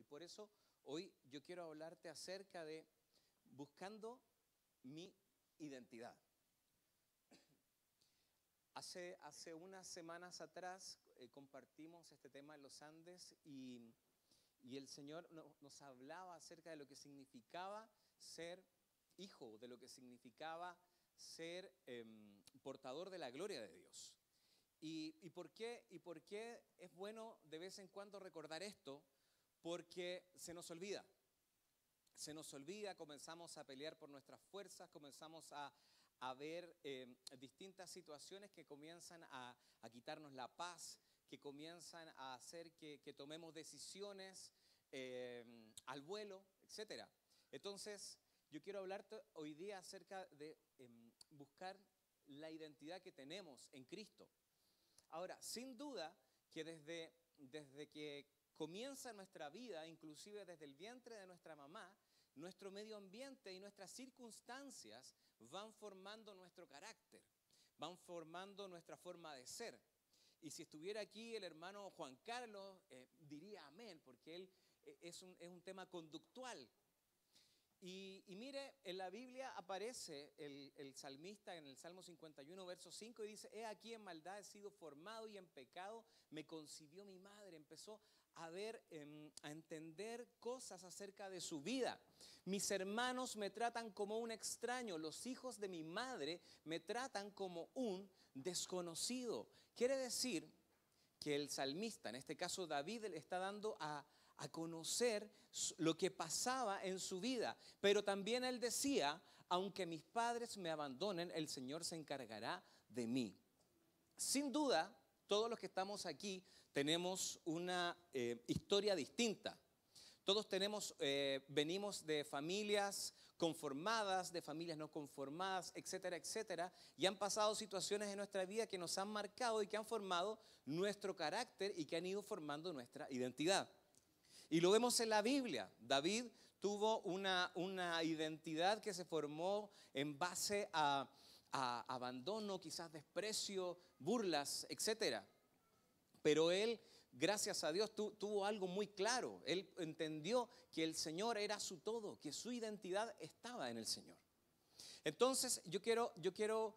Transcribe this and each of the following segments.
por eso hoy yo quiero hablarte acerca de buscando mi identidad. Hace unas semanas atrás compartimos este tema en los Andes y el Señor nos hablaba acerca de lo que significaba ser hijo, de lo que significaba ser portador de la gloria de Dios. ¿Y por qué es bueno de vez en cuando recordar esto? Porque se nos olvida. Se nos olvida, comenzamos a pelear por nuestras fuerzas, comenzamos a ver distintas situaciones que comienzan a quitarnos la paz, que comienzan a hacer que tomemos decisiones al vuelo, etc. Entonces, yo quiero hablarte hoy día acerca de buscar la identidad que tenemos en Cristo. Ahora, sin duda que desde que comienza nuestra vida, inclusive desde el vientre de nuestra mamá, nuestro medio ambiente y nuestras circunstancias van formando nuestro carácter, van formando nuestra forma de ser. Y si estuviera aquí el hermano Juan Carlos, diría amén, porque él es un tema conductual. Y mire, en la Biblia aparece el salmista en el Salmo 51, verso 5, y dice: he aquí en maldad he sido formado y en pecado me concibió mi madre. Empezó a ver, a entender cosas acerca de su vida. Mis hermanos me tratan como un extraño, los hijos de mi madre me tratan como un desconocido. Quiere decir que el salmista, en este caso David, le está dando a conocer lo que pasaba en su vida. Pero también él decía: aunque mis padres me abandonen, el Señor se encargará de mí. Sin duda, todos los que estamos aquí tenemos una historia distinta. Todos venimos de familias conformadas, de familias no conformadas, etcétera, etcétera. Y han pasado situaciones en nuestra vida que nos han marcado y que han formado nuestro carácter y que han ido formando nuestra identidad. Y lo vemos en la Biblia. David tuvo una identidad que se formó en base a abandono, quizás desprecio, burlas, etcétera. Pero él, gracias a Dios, tuvo algo muy claro. Él entendió que el Señor era su todo, que su identidad estaba en el Señor. Entonces, yo quiero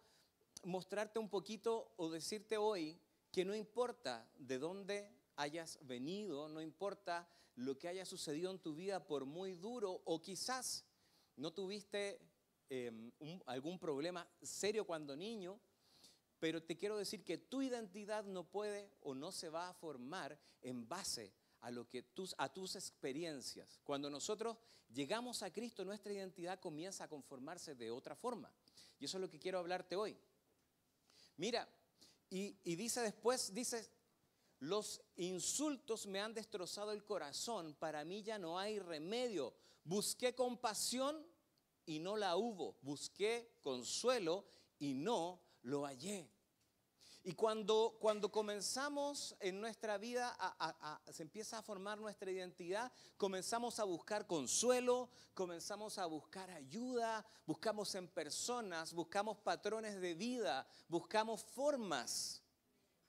mostrarte un poquito o decirte hoy que no importa de dónde hayas venido, no importa lo que haya sucedido en tu vida, por muy duro, o quizás no tuviste algún problema serio cuando niño, pero te quiero decir que tu identidad no puede o no se va a formar en base a tus experiencias. Cuando nosotros llegamos a Cristo, nuestra identidad comienza a conformarse de otra forma. Y eso es lo que quiero hablarte hoy. Mira, y dice después, los insultos me han destrozado el corazón, para mí ya no hay remedio. Busqué compasión y no la hubo. Busqué consuelo y no lo hallé. Y cuando comenzamos en nuestra vida, se empieza a formar nuestra identidad, comenzamos a buscar consuelo, comenzamos a buscar ayuda, buscamos en personas, buscamos patrones de vida, buscamos formas,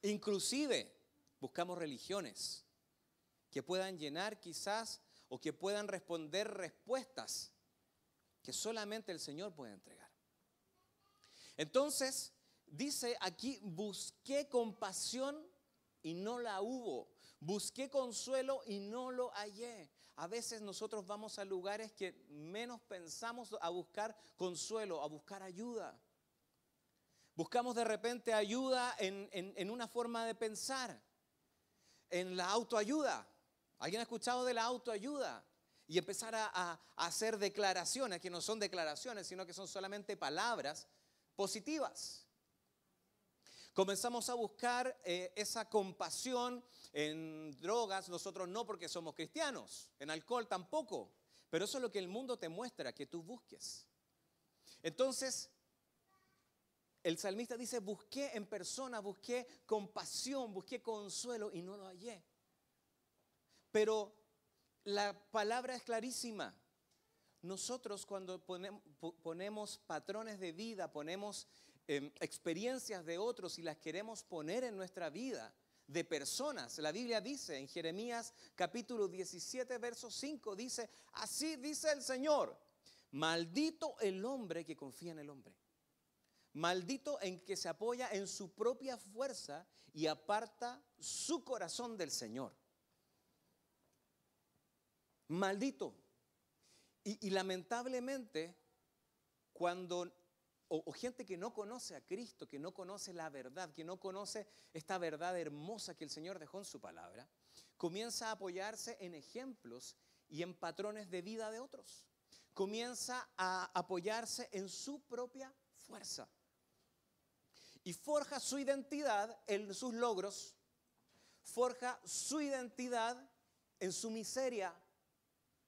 inclusive buscamos religiones que puedan llenar quizás o que puedan responder respuestas que solamente el Señor puede entregar. Entonces, dice aquí: busqué compasión y no la hubo. Busqué consuelo y no lo hallé. A veces nosotros vamos a lugares que menos pensamos a buscar consuelo, a buscar ayuda. Buscamos de repente ayuda en una forma de pensar, en la autoayuda. ¿Alguien ha escuchado de la autoayuda? Y empezar a hacer declaraciones, que no son declaraciones, sino que son solamente palabras positivas. Comenzamos a buscar esa compasión en drogas, nosotros no, porque somos cristianos, en alcohol tampoco, pero eso es lo que el mundo te muestra que tú busques. Entonces, el salmista dice: busqué en persona, busqué compasión, busqué consuelo y no lo hallé. Pero la palabra es clarísima. Nosotros cuando ponemos patrones de vida, ponemos experiencias de otros y las queremos poner en nuestra vida, de personas. La Biblia dice en Jeremías capítulo 17, verso 5, dice, así dice el Señor, maldito el hombre que confía en el hombre. Maldito en que se apoya en su propia fuerza y aparta su corazón del Señor. Maldito. Y lamentablemente, cuando o gente que no conoce a Cristo, que no conoce la verdad, que no conoce esta verdad hermosa que el Señor dejó en su palabra, comienza a apoyarse en ejemplos y en patrones de vida de otros. Comienza a apoyarse en su propia fuerza. Y forja su identidad en sus logros, forja su identidad en su miseria.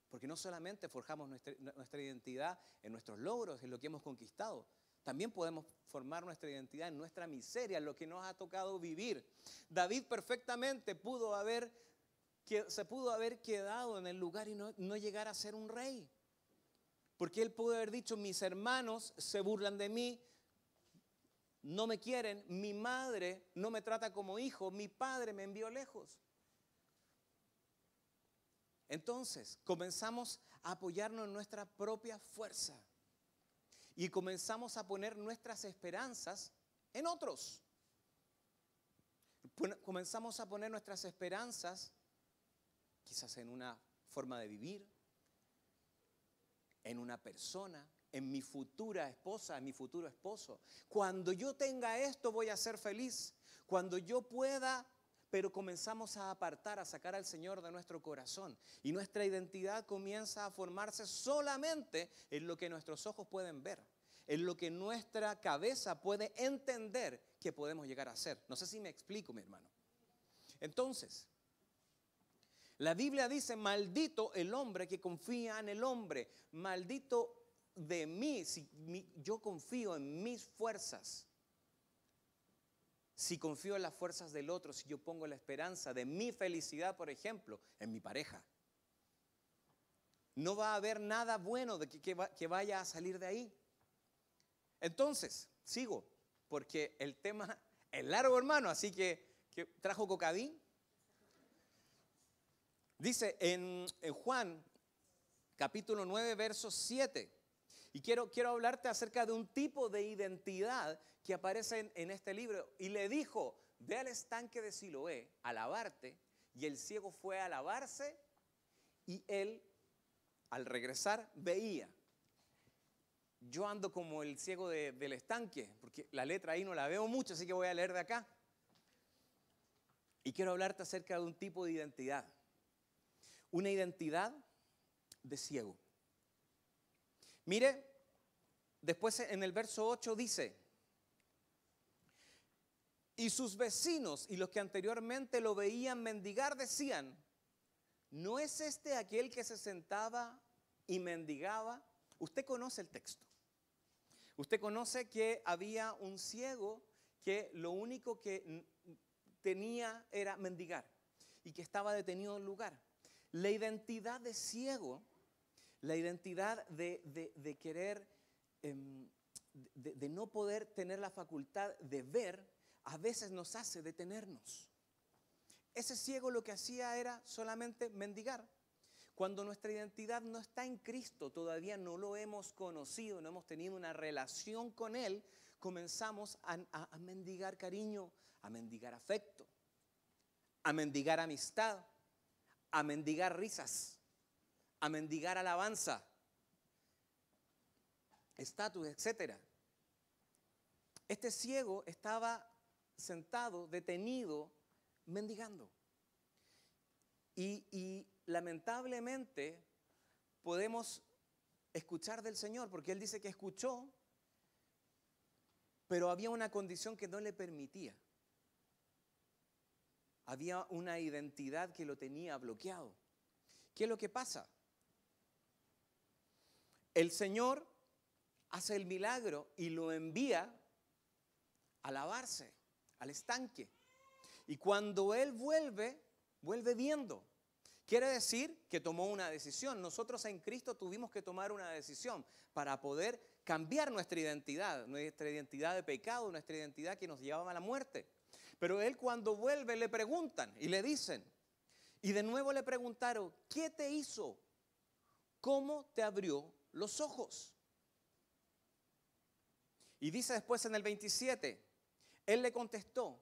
Porque no solamente forjamos nuestra identidad en nuestros logros, en lo que hemos conquistado, también podemos formar nuestra identidad en nuestra miseria, en lo que nos ha tocado vivir. David perfectamente se pudo haber quedado en el lugar y no llegar a ser un rey. Porque él pudo haber dicho, mis hermanos se burlan de mí, no me quieren, mi madre no me trata como hijo, mi padre me envió lejos. Entonces, comenzamos a apoyarnos en nuestra propia fuerza y comenzamos a poner nuestras esperanzas en otros. Comenzamos a poner nuestras esperanzas quizás en una forma de vivir, en una persona, en mi futura esposa, en mi futuro esposo. Cuando yo tenga esto voy a ser feliz. Cuando yo pueda. Pero comenzamos a apartar, a sacar al Señor de nuestro corazón. Y nuestra identidad comienza a formarse solamente en lo que nuestros ojos pueden ver, en lo que nuestra cabeza puede entender que podemos llegar a ser. No sé si me explico, mi hermano. Entonces, la Biblia dice, maldito el hombre que confía en el hombre. Maldito de mí, si yo confío en mis fuerzas. Si confío en las fuerzas del otro, si yo pongo la esperanza de mi felicidad, por ejemplo, en mi pareja, no va a haber nada bueno de que vaya a salir de ahí. Entonces, sigo, porque el tema es largo, hermano, así que trajo cocadín. Dice en Juan, capítulo 9, verso 7. Y quiero hablarte acerca de un tipo de identidad que aparece en este libro. Y le dijo, ve al estanque de Siloé a lavarte. Y el ciego fue a lavarse y él, al regresar, veía. Yo ando como el ciego del estanque, porque la letra ahí no la veo mucho, así que voy a leer de acá. Y quiero hablarte acerca de un tipo de identidad. Una identidad de ciego. Mire, después en el verso 8 dice, y sus vecinos y los que anteriormente lo veían mendigar decían, ¿no es este aquel que se sentaba y mendigaba? Usted conoce el texto. Usted conoce que había un ciego que lo único que tenía era mendigar y que estaba detenido en un lugar. La identidad de ciego, la identidad de querer, de no poder tener la facultad de ver, a veces nos hace detenernos. Ese ciego lo que hacía era solamente mendigar. Cuando nuestra identidad no está en Cristo, todavía no lo hemos conocido, no hemos tenido una relación con Él, comenzamos a mendigar cariño, a mendigar afecto, a mendigar amistad, a mendigar risas, a mendigar alabanza, estatus, etc. Este ciego estaba sentado, detenido, mendigando. Y lamentablemente podemos escuchar del Señor, porque Él dice que escuchó, pero había una condición que no le permitía. Había una identidad que lo tenía bloqueado. ¿Qué es lo que pasa? El Señor hace el milagro y lo envía a lavarse al estanque. Y cuando Él vuelve viendo. Quiere decir que tomó una decisión. Nosotros en Cristo tuvimos que tomar una decisión para poder cambiar nuestra identidad de pecado, nuestra identidad que nos llevaba a la muerte. Pero él cuando vuelve le preguntan y le dicen, y de nuevo le preguntaron, ¿qué te hizo? ¿Cómo te abrió los ojos? Y dice después en el 27, él le contestó,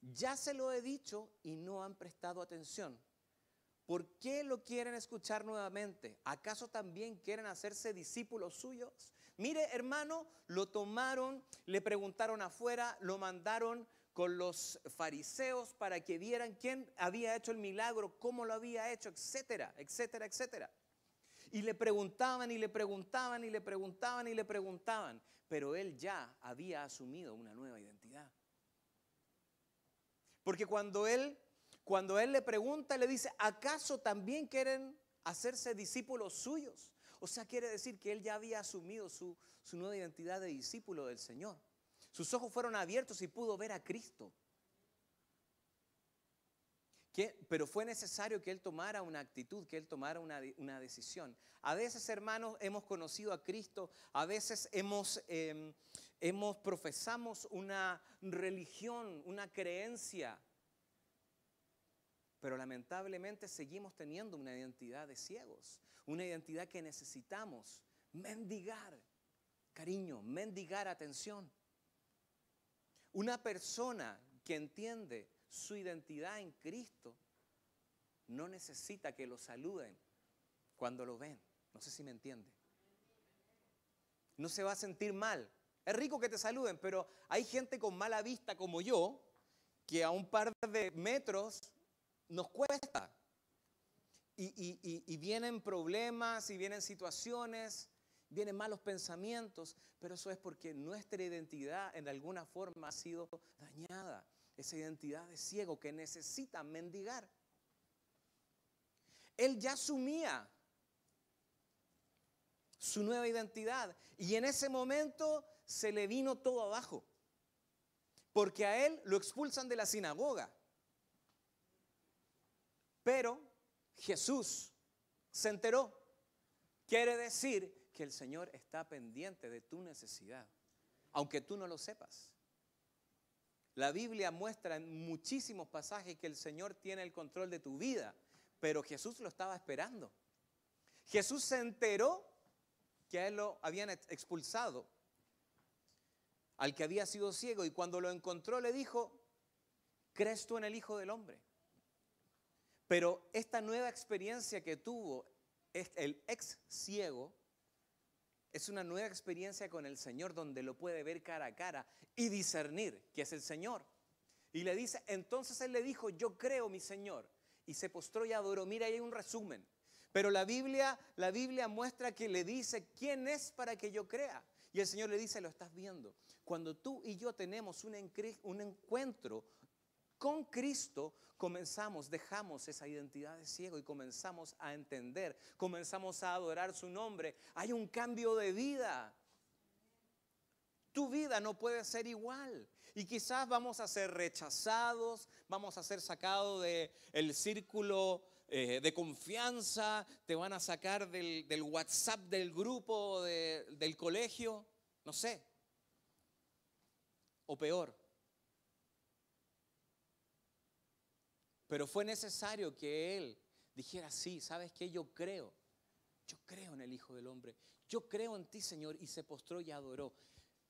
ya se lo he dicho y no han prestado atención. ¿Por qué lo quieren escuchar nuevamente? ¿Acaso también quieren hacerse discípulos suyos? Mire, hermano, lo tomaron, le preguntaron afuera, lo mandaron con los fariseos para que vieran quién había hecho el milagro, cómo lo había hecho, etcétera, etcétera, etcétera. Y le preguntaban y le preguntaban y le preguntaban y le preguntaban, pero él ya había asumido una nueva identidad. Porque cuando él le pregunta, le dice, ¿acaso también quieren hacerse discípulos suyos? O sea, quiere decir que él ya había asumido su nueva identidad de discípulo del Señor. Sus ojos fueron abiertos y pudo ver a Cristo. Pero fue necesario que él tomara una actitud, que él tomara una decisión. A veces, hermanos, hemos conocido a Cristo, a veces profesamos una religión, una creencia, pero lamentablemente seguimos teniendo una identidad de ciegos, una identidad que necesitamos mendigar cariño, mendigar atención. Una persona que entiende su identidad en Cristo no necesita que lo saluden cuando lo ven. No sé si me entiende. No se va a sentir mal. Es rico que te saluden, pero hay gente con mala vista como yo, que a un par de metros nos cuesta. Y vienen problemas, y vienen situaciones, vienen malos pensamientos, pero eso es porque nuestra identidad en alguna forma ha sido dañada. Esa identidad de ciego que necesita mendigar. Él ya asumía su nueva identidad y en ese momento se le vino todo abajo. Porque a él lo expulsan de la sinagoga. Pero Jesús se enteró. Quiere decir que el Señor está pendiente de tu necesidad, aunque tú no lo sepas. La Biblia muestra en muchísimos pasajes que el Señor tiene el control de tu vida, pero Jesús lo estaba esperando. Jesús se enteró que a él lo habían expulsado, al que había sido ciego, y cuando lo encontró le dijo, ¿crees tú en el Hijo del Hombre? Pero esta nueva experiencia que tuvo el ex ciego es una nueva experiencia con el Señor donde lo puede ver cara a cara y discernir que es el Señor. Y le dice, entonces él le dijo, yo creo, mi Señor. Y se postró y adoró. Mira, ahí hay un resumen. Pero la Biblia muestra que le dice, ¿quién es para que yo crea? Y el Señor le dice, lo estás viendo. Cuando tú y yo tenemos un encuentro con Cristo, dejamos esa identidad de ciego y comenzamos a entender, comenzamos a adorar su nombre. Hay un cambio de vida. Tu vida no puede ser igual. Y quizás vamos a ser rechazados, vamos a ser sacados del círculo de confianza, te van a sacar del WhatsApp del grupo del colegio, no sé. O peor. Pero fue necesario que él dijera, sí, ¿sabes qué? Yo creo en el Hijo del Hombre. Yo creo en ti, Señor, y se postró y adoró.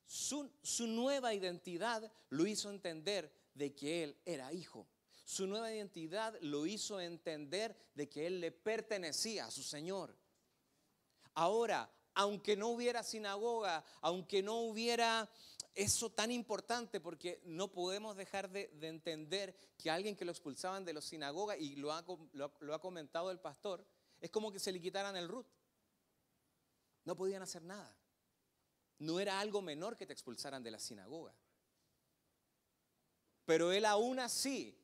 Su nueva identidad lo hizo entender de que él era hijo. Su nueva identidad lo hizo entender de que él le pertenecía a su Señor. Ahora, aunque no hubiera sinagoga, aunque no hubiera eso tan importante, porque no podemos dejar de entender que alguien que lo expulsaban de la sinagoga, y lo ha comentado el pastor, es como que se le quitaran el root. No podían hacer nada. No era algo menor que te expulsaran de la sinagoga. Pero él aún así,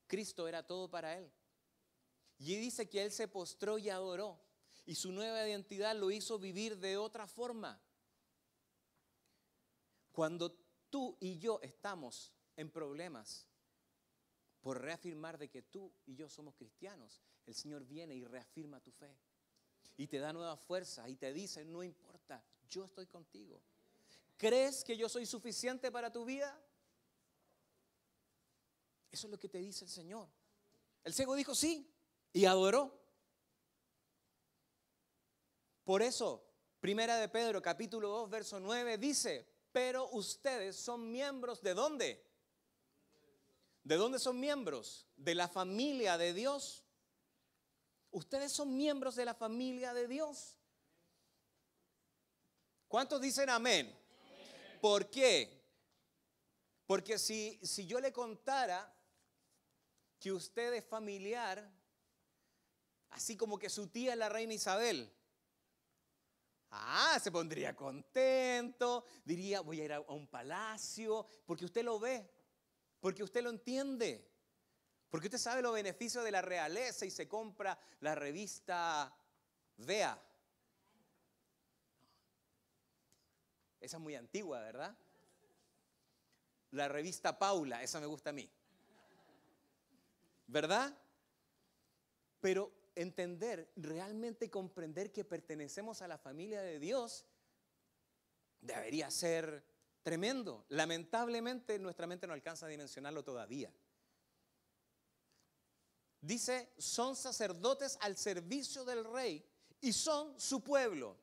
Cristo era todo para él. Y dice que él se postró y adoró. Y su nueva identidad lo hizo vivir de otra forma. Cuando tú y yo estamos en problemas por reafirmar de que tú y yo somos cristianos, el Señor viene y reafirma tu fe. Y te da nueva fuerza y te dice, no importa, yo estoy contigo. ¿Crees que yo soy suficiente para tu vida? Eso es lo que te dice el Señor. El ciego dijo sí y adoró. Por eso, Primera de Pedro, capítulo 2, verso 9, dice, pero ustedes son miembros ¿de dónde? ¿De dónde son miembros? De la familia de Dios. Ustedes son miembros de la familia de Dios. ¿Cuántos dicen amén? Amén. ¿Por qué? Porque si yo le contara que usted es familiar, así como que su tía es la reina Isabel, se pondría contento, diría voy a ir a un palacio, porque usted lo ve, porque usted lo entiende, porque usted sabe los beneficios de la realeza y se compra la revista Vea. Esa es muy antigua, ¿verdad? La revista Paula, esa me gusta a mí. ¿Verdad? Pero entender, realmente comprender que pertenecemos a la familia de Dios debería ser tremendo. Lamentablemente nuestra mente no alcanza a dimensionarlo todavía. Dice, son sacerdotes al servicio del rey y son su pueblo,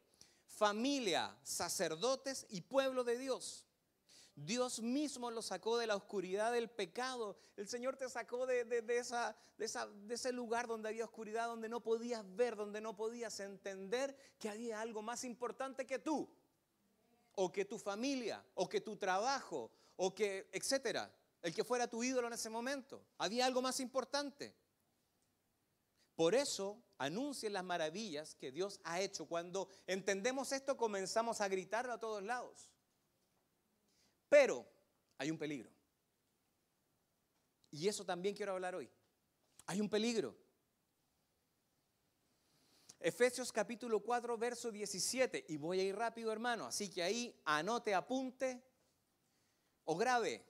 familia, sacerdotes y pueblo de Dios. Dios mismo los sacó de la oscuridad del pecado. El Señor te sacó de ese lugar donde había oscuridad, donde no podías ver, donde no podías entender que había algo más importante que tú, o que tu familia, o que tu trabajo, o que, etcétera, el que fuera tu ídolo en ese momento. Había algo más importante. Por eso anuncien las maravillas que Dios ha hecho. Cuando entendemos esto, comenzamos a gritarlo a todos lados. Pero hay un peligro. Y eso también quiero hablar hoy. Hay un peligro. Efesios capítulo 4, verso 17. Y voy a ir rápido, hermano. Así que ahí anote, apunte o grabe.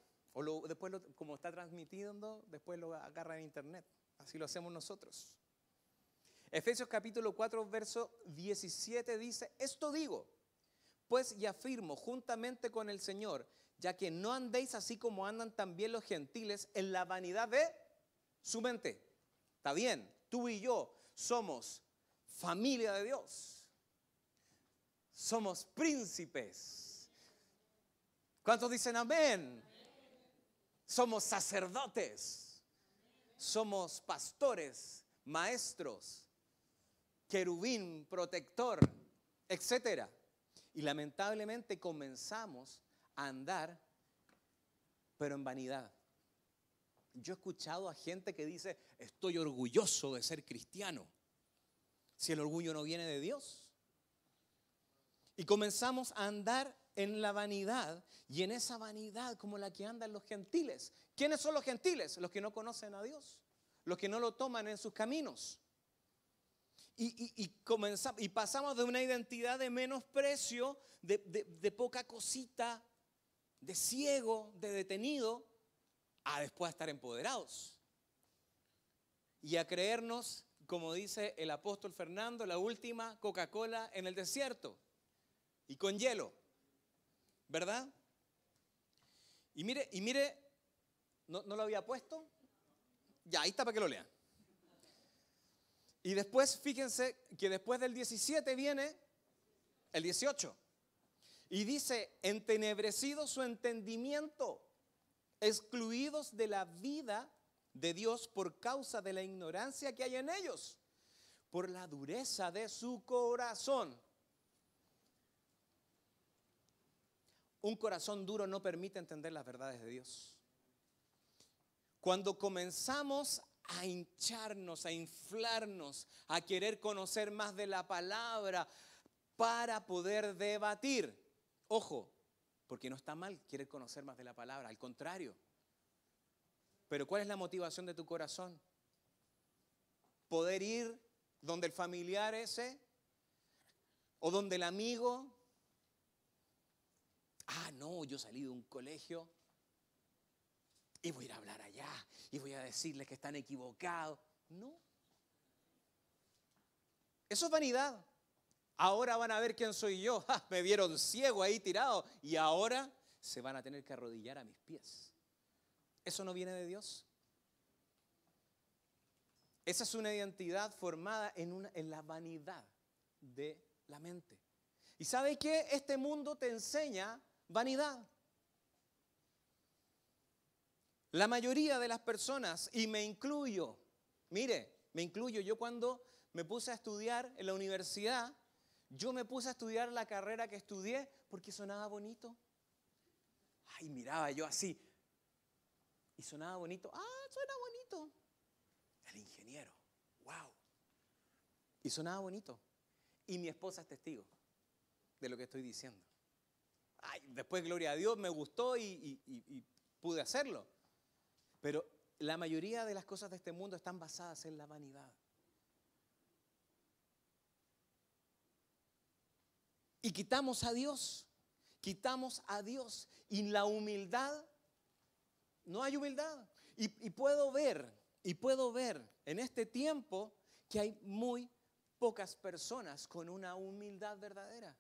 Después, como está transmitiendo, después lo agarra en internet. Así lo hacemos nosotros. Efesios capítulo 4, verso 17 dice, esto digo, pues y afirmo juntamente con el Señor, ya que no andéis así como andan también los gentiles en la vanidad de su mente. Está bien, tú y yo somos familia de Dios. Somos príncipes. ¿Cuántos dicen amén? Somos sacerdotes. Somos pastores, maestros, querubín, protector, etcétera. Y lamentablemente comenzamos a andar, pero en vanidad. Yo he escuchado a gente que dice, estoy orgulloso de ser cristiano, si el orgullo no viene de Dios. Y comenzamos a andar en la vanidad, y en esa vanidad como la que andan los gentiles. ¿Quiénes son los gentiles? Los que no conocen a Dios, los que no lo toman en sus caminos. Y pasamos de una identidad de menosprecio, de poca cosita, de ciego, de detenido, a después estar empoderados. Y a creernos, como dice el apóstol Fernando, la última Coca-Cola en el desierto. Y con hielo. ¿Verdad? Y mire, ¿no lo había puesto? Ya, ahí está para que lo lean. Y después, fíjense que después del 17 viene el 18. Y dice, entenebrecido su entendimiento, excluidos de la vida de Dios por causa de la ignorancia que hay en ellos, por la dureza de su corazón. Un corazón duro no permite entender las verdades de Dios. Cuando comenzamos a hincharnos, a inflarnos, a querer conocer más de la palabra para poder debatir. Ojo, porque no está mal querer conocer más de la palabra, al contrario. Pero ¿cuál es la motivación de tu corazón? ¿Poder ir donde el familiar ese? ¿O donde el amigo? No, yo salí de un colegio y voy a ir a hablar allá y voy a decirles que están equivocados. No. Eso es vanidad. Ahora van a ver quién soy yo. Me vieron ciego ahí tirado y ahora se van a tener que arrodillar a mis pies. ¿Eso no viene de Dios? Esa es una identidad formada en la vanidad de la mente. ¿Y sabe qué? Este mundo te enseña vanidad. La mayoría de las personas, y me incluyo, me incluyo, yo cuando me puse a estudiar en la universidad, yo me puse a estudiar la carrera que estudié porque sonaba bonito. Ay, miraba yo así, y sonaba bonito. Suena bonito. El ingeniero, wow. Y sonaba bonito. Y mi esposa es testigo de lo que estoy diciendo. Ay, después, gloria a Dios, me gustó y pude hacerlo. Pero la mayoría de las cosas de este mundo están basadas en la vanidad. Y quitamos a Dios. Y la humildad, no hay humildad. Y puedo ver en este tiempo que hay muy pocas personas con una humildad verdadera.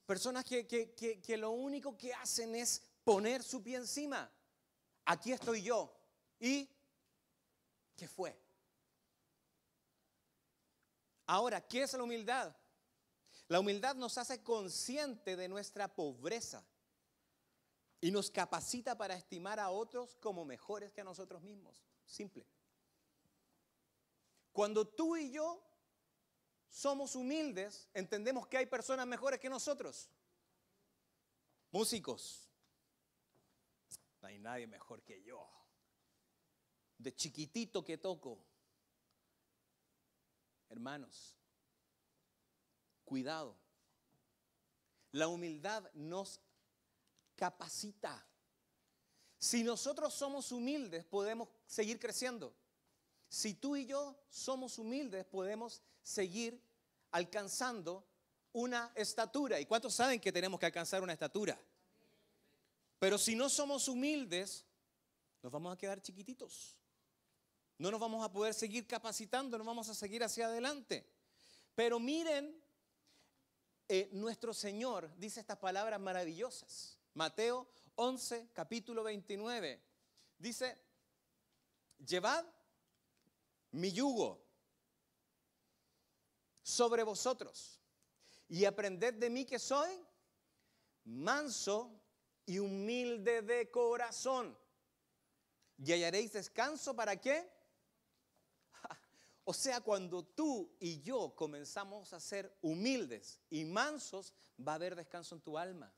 Personas que lo único que hacen es poner su pie encima. Aquí estoy yo. ¿Y qué fue? Ahora, ¿qué es la humildad? La humildad nos hace consciente de nuestra pobreza y nos capacita para estimar a otros como mejores que a nosotros mismos. Simple. Cuando tú y yo somos humildes, entendemos que hay personas mejores que nosotros. Músicos. No hay nadie mejor que yo. De chiquitito que toco. Hermanos, cuidado. La humildad nos capacita. Si nosotros somos humildes, podemos seguir creciendo. Si tú y yo somos humildes, podemos seguir alcanzando una estatura. ¿Y cuántos saben que tenemos que alcanzar una estatura? Pero si no somos humildes, nos vamos a quedar chiquititos. No nos vamos a poder seguir capacitando, no vamos a seguir hacia adelante. Pero miren, nuestro Señor dice estas palabras maravillosas. Mateo 11, capítulo 29. Dice, llevad mi yugo sobre vosotros y aprended de mí que soy manso y humilde de corazón. Y hallaréis descanso, ¿para qué? O sea, cuando tú y yo comenzamos a ser humildes y mansos, va a haber descanso en tu alma.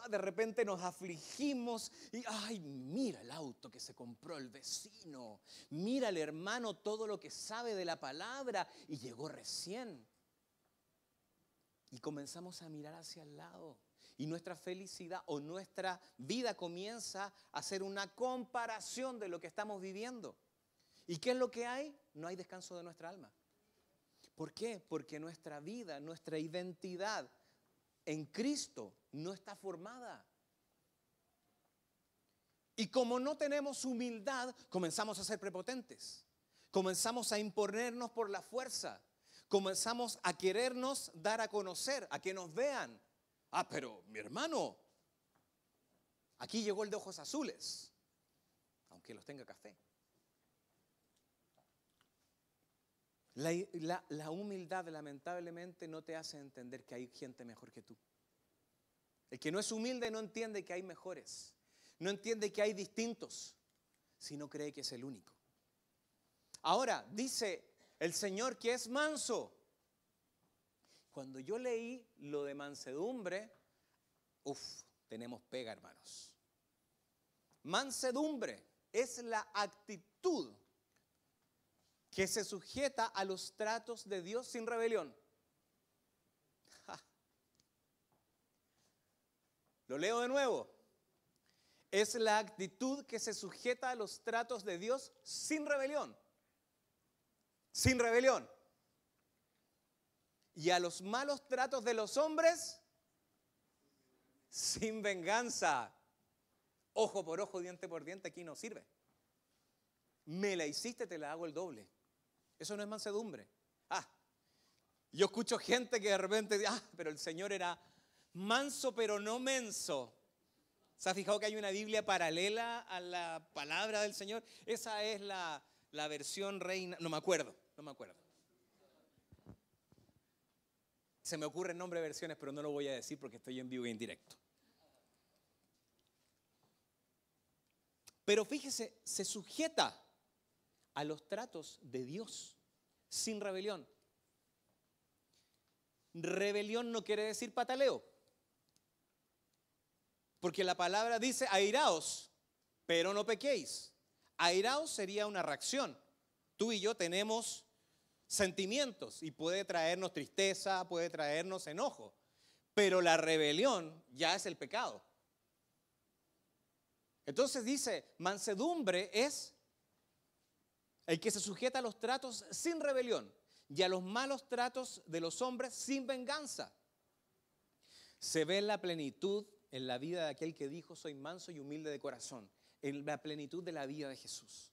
De repente nos afligimos y, ay, mira el auto que se compró el vecino. Mira el hermano todo lo que sabe de la palabra y llegó recién. Y comenzamos a mirar hacia el lado. Y nuestra felicidad o nuestra vida comienza a ser una comparación de lo que estamos viviendo. ¿Y qué es lo que hay? No hay descanso de nuestra alma. ¿Por qué? Porque nuestra vida, nuestra identidad en Cristo no está formada. Y como no tenemos humildad, comenzamos a ser prepotentes. Comenzamos a imponernos por la fuerza. Comenzamos a querernos dar a conocer, a que nos vean. Pero mi hermano, aquí llegó el de ojos azules, aunque los tenga café. La humildad lamentablemente no te hace entender que hay gente mejor que tú. El que no es humilde no entiende que hay mejores, no entiende que hay distintos, sino cree que es el único. Ahora, dice el Señor que es manso. Cuando yo leí lo de mansedumbre, tenemos pega, hermanos. Mansedumbre es la actitud que se sujeta a los tratos de Dios sin rebelión. Lo leo de nuevo. Es la actitud que se sujeta a los tratos de Dios sin rebelión. Sin rebelión. Y a los malos tratos de los hombres sin venganza. Ojo por ojo, diente por diente, aquí no sirve. Me la hiciste, te la hago el doble. Eso no es mansedumbre. Yo escucho gente que de repente dice, pero el Señor era manso pero no menso. ¿Se ha fijado que hay una Biblia paralela a la palabra del Señor? Esa es la versión reina, no me acuerdo. Se me ocurre el nombre de versiones, pero no lo voy a decir porque estoy en vivo y en directo. Pero fíjese, se sujeta a los tratos de Dios sin rebelión. Rebelión no quiere decir pataleo. Porque la palabra dice airaos, pero no pequéis. Airaos sería una reacción. Tú y yo tenemos sentimientos y puede traernos tristeza, puede traernos enojo. Pero la rebelión ya es el pecado. Entonces dice, mansedumbre es el que se sujeta a los tratos sin rebelión y a los malos tratos de los hombres sin venganza. Se ve la plenitud en la vida de aquel que dijo, soy manso y humilde de corazón, en la plenitud de la vida de Jesús.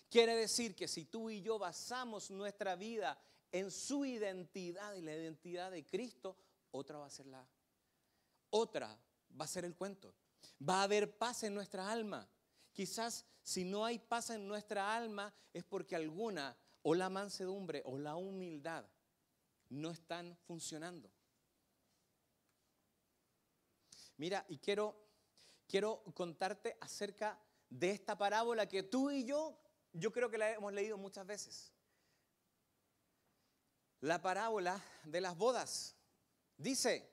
Quiere decir que si tú y yo basamos nuestra vida en su identidad y la identidad de Cristo, otra va a ser el cuento. Va a haber paz en nuestra alma. Quizás si no hay paz en nuestra alma es porque alguna o la mansedumbre o la humildad no están funcionando. Mira, y quiero contarte acerca de esta parábola que tú y yo creo que la hemos leído muchas veces. La parábola de las bodas. Dice,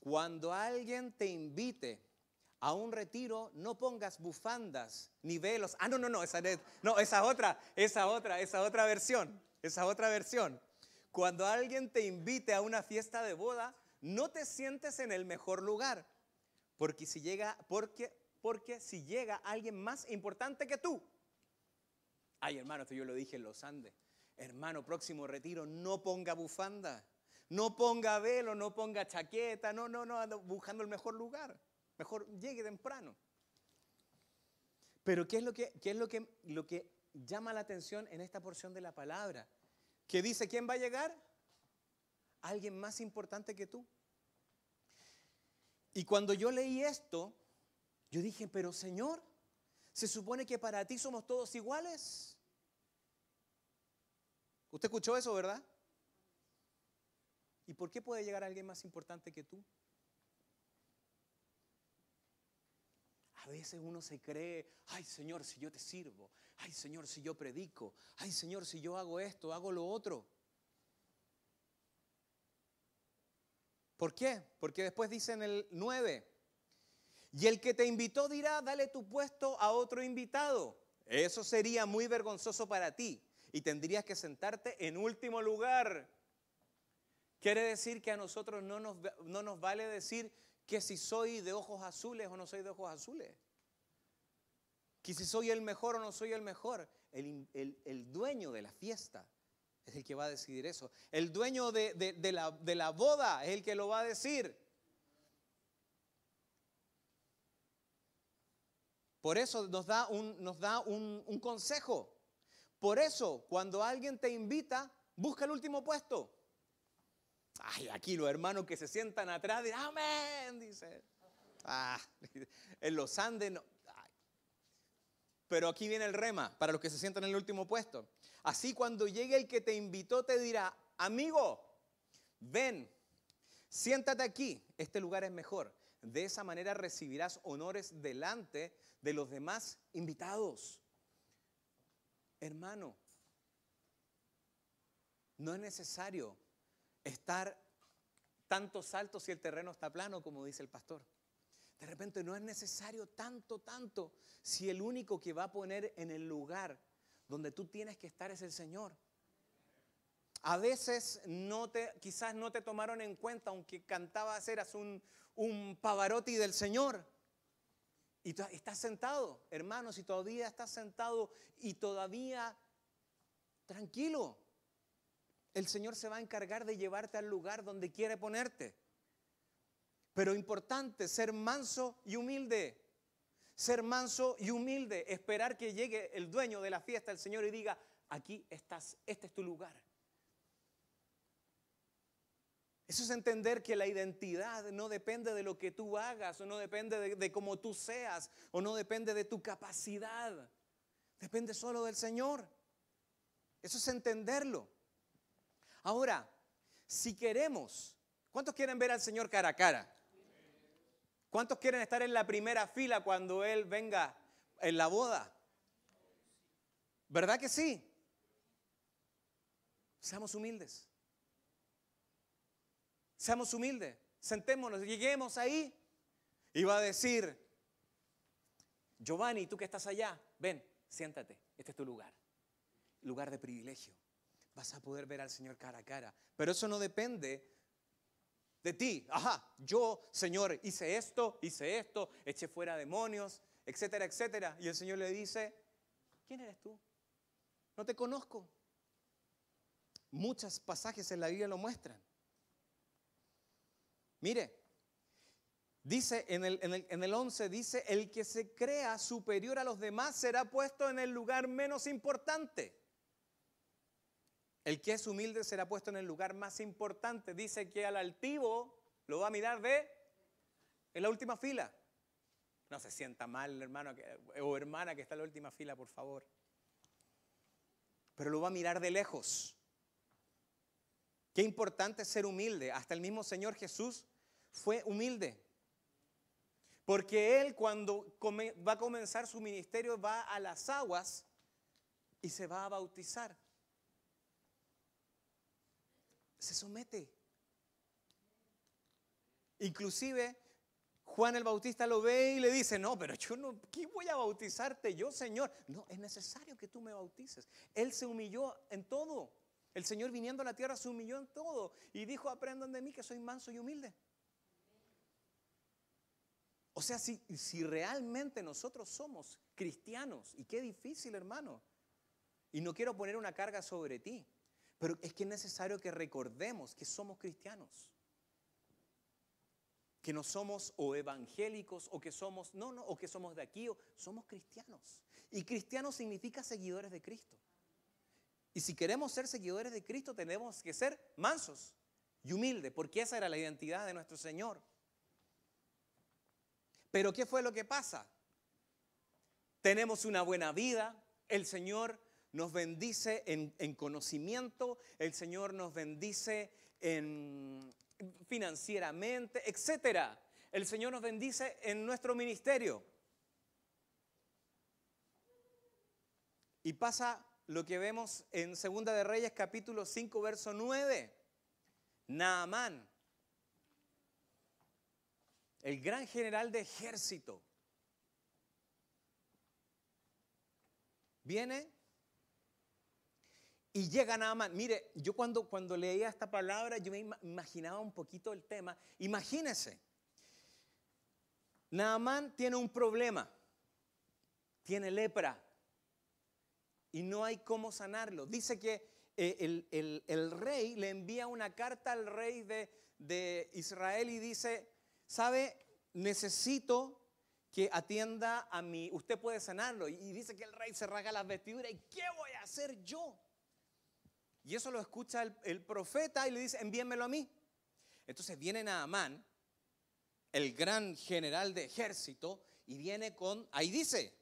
cuando alguien te invite a un retiro, no pongas bufandas ni velos. Esa otra versión. Cuando alguien te invite a una fiesta de boda, no te sientes en el mejor lugar, porque si llega alguien más importante que tú. Ay, hermano, esto yo lo dije en los Andes. Hermano, próximo retiro, no ponga bufanda, no ponga velo, no ponga chaqueta, no, ando buscando el mejor lugar. Mejor llegue temprano. Pero ¿qué es lo que llama la atención en esta porción de la palabra? Que dice, ¿quién va a llegar? Alguien más importante que tú. Y cuando yo leí esto, yo dije, pero Señor, ¿se supone que para ti somos todos iguales? ¿Usted escuchó eso, verdad? ¿Y por qué puede llegar alguien más importante que tú? A veces uno se cree, ay Señor, si yo te sirvo, ay Señor, si yo predico, ay Señor, si yo hago esto, hago lo otro. ¿Por qué? Porque después dice en el 9, y el que te invitó dirá, dale tu puesto a otro invitado. Eso sería muy vergonzoso para ti y tendrías que sentarte en último lugar. Quiere decir que a nosotros no nos vale decir que si soy de ojos azules o no soy de ojos azules. Que si soy el mejor o no soy el mejor. El dueño de la fiesta es el que va a decidir eso. El dueño de la boda es el que lo va a decir. Por eso nos da un consejo. Por eso, cuando alguien te invita, busca el último puesto. Ay, aquí los hermanos que se sientan atrás dirán, amén, dice. En los Andes no. Ay. Pero aquí viene el rema, para los que se sientan en el último puesto. Así cuando llegue el que te invitó te dirá, amigo, ven, siéntate aquí, este lugar es mejor. De esa manera recibirás honores delante de los demás invitados. Hermano, no es necesario estar tantos saltos si el terreno está plano, como dice el pastor. De repente no es necesario tanto, si el único que va a poner en el lugar donde tú tienes que estar es el Señor. A veces quizás no te tomaron en cuenta, aunque cantabas, eras un Pavarotti del Señor. Y estás sentado, hermano, si todavía estás sentado y todavía tranquilo, el Señor se va a encargar de llevarte al lugar donde quiere ponerte. Pero importante, ser manso y humilde. Ser manso y humilde, esperar que llegue el dueño de la fiesta, el Señor, y diga, aquí estás, este es tu lugar. Eso es entender que la identidad no depende de lo que tú hagas, o no depende de cómo tú seas, o no depende de tu capacidad. Depende solo del Señor. Eso es entenderlo. Ahora, si queremos, ¿cuántos quieren ver al Señor cara a cara? ¿Cuántos quieren estar en la primera fila cuando Él venga en la boda? ¿Verdad que sí? Seamos humildes. Seamos humildes. Sentémonos, lleguemos ahí y va a decir: Giovanni, tú que estás allá, ven, siéntate, este es tu lugar. Lugar de privilegio. Vas a poder ver al Señor cara a cara. Pero eso no depende de ti. Ajá, yo, Señor, hice esto, eché fuera demonios, etcétera, etcétera. Y el Señor le dice: ¿quién eres tú? No te conozco. Muchos pasajes en la Biblia lo muestran. Mire, dice en el 11, dice: el que se crea superior a los demás será puesto en el lugar menos importante. El que es humilde será puesto en el lugar más importante. Dice que al altivo lo va a mirar en la última fila. No se sienta mal, hermano o hermana que está en la última fila, por favor. Pero lo va a mirar de lejos. Qué importante es ser humilde. Hasta el mismo Señor Jesús fue humilde. Porque Él, cuando va a comenzar su ministerio, va a las aguas y se va a bautizar. Se somete. Inclusive Juan el Bautista lo ve y le dice: no, pero yo no, ¿qué voy a bautizarte yo, Señor? No, es necesario que tú me bautices. Él se humilló en todo. El Señor, viniendo a la tierra, se humilló en todo y dijo: aprendan de mí que soy manso y humilde. O sea, si realmente nosotros somos cristianos, y qué difícil, hermano, y no quiero poner una carga sobre ti, pero es que es necesario que recordemos que somos cristianos. Que no somos o evangélicos o que somos, o que somos de aquí, o somos cristianos. Y cristiano significa seguidores de Cristo. Y si queremos ser seguidores de Cristo, tenemos que ser mansos y humildes, porque esa era la identidad de nuestro Señor. Pero ¿qué fue lo que pasa? Tenemos una buena vida, el Señor nos bendice en conocimiento, el Señor nos bendice financieramente, etcétera. El Señor nos bendice en nuestro ministerio. Y pasa lo que vemos en Segunda de Reyes, capítulo 5, verso 9. Naamán, el gran general de ejército, viene y llega Naamán. Mire, yo cuando leía esta palabra, yo me imaginaba un poquito el tema. Imagínese, Naamán tiene un problema, tiene lepra y no hay cómo sanarlo. Dice que el rey le envía una carta al rey de Israel y dice: ¿sabe? Necesito que atienda a mí, usted puede sanarlo. Y dice que el rey se rasga las vestiduras: ¿y qué voy a hacer yo? Y eso lo escucha el profeta y le dice: envíenmelo a mí. Entonces viene Naamán, el gran general de ejército, y viene ahí dice,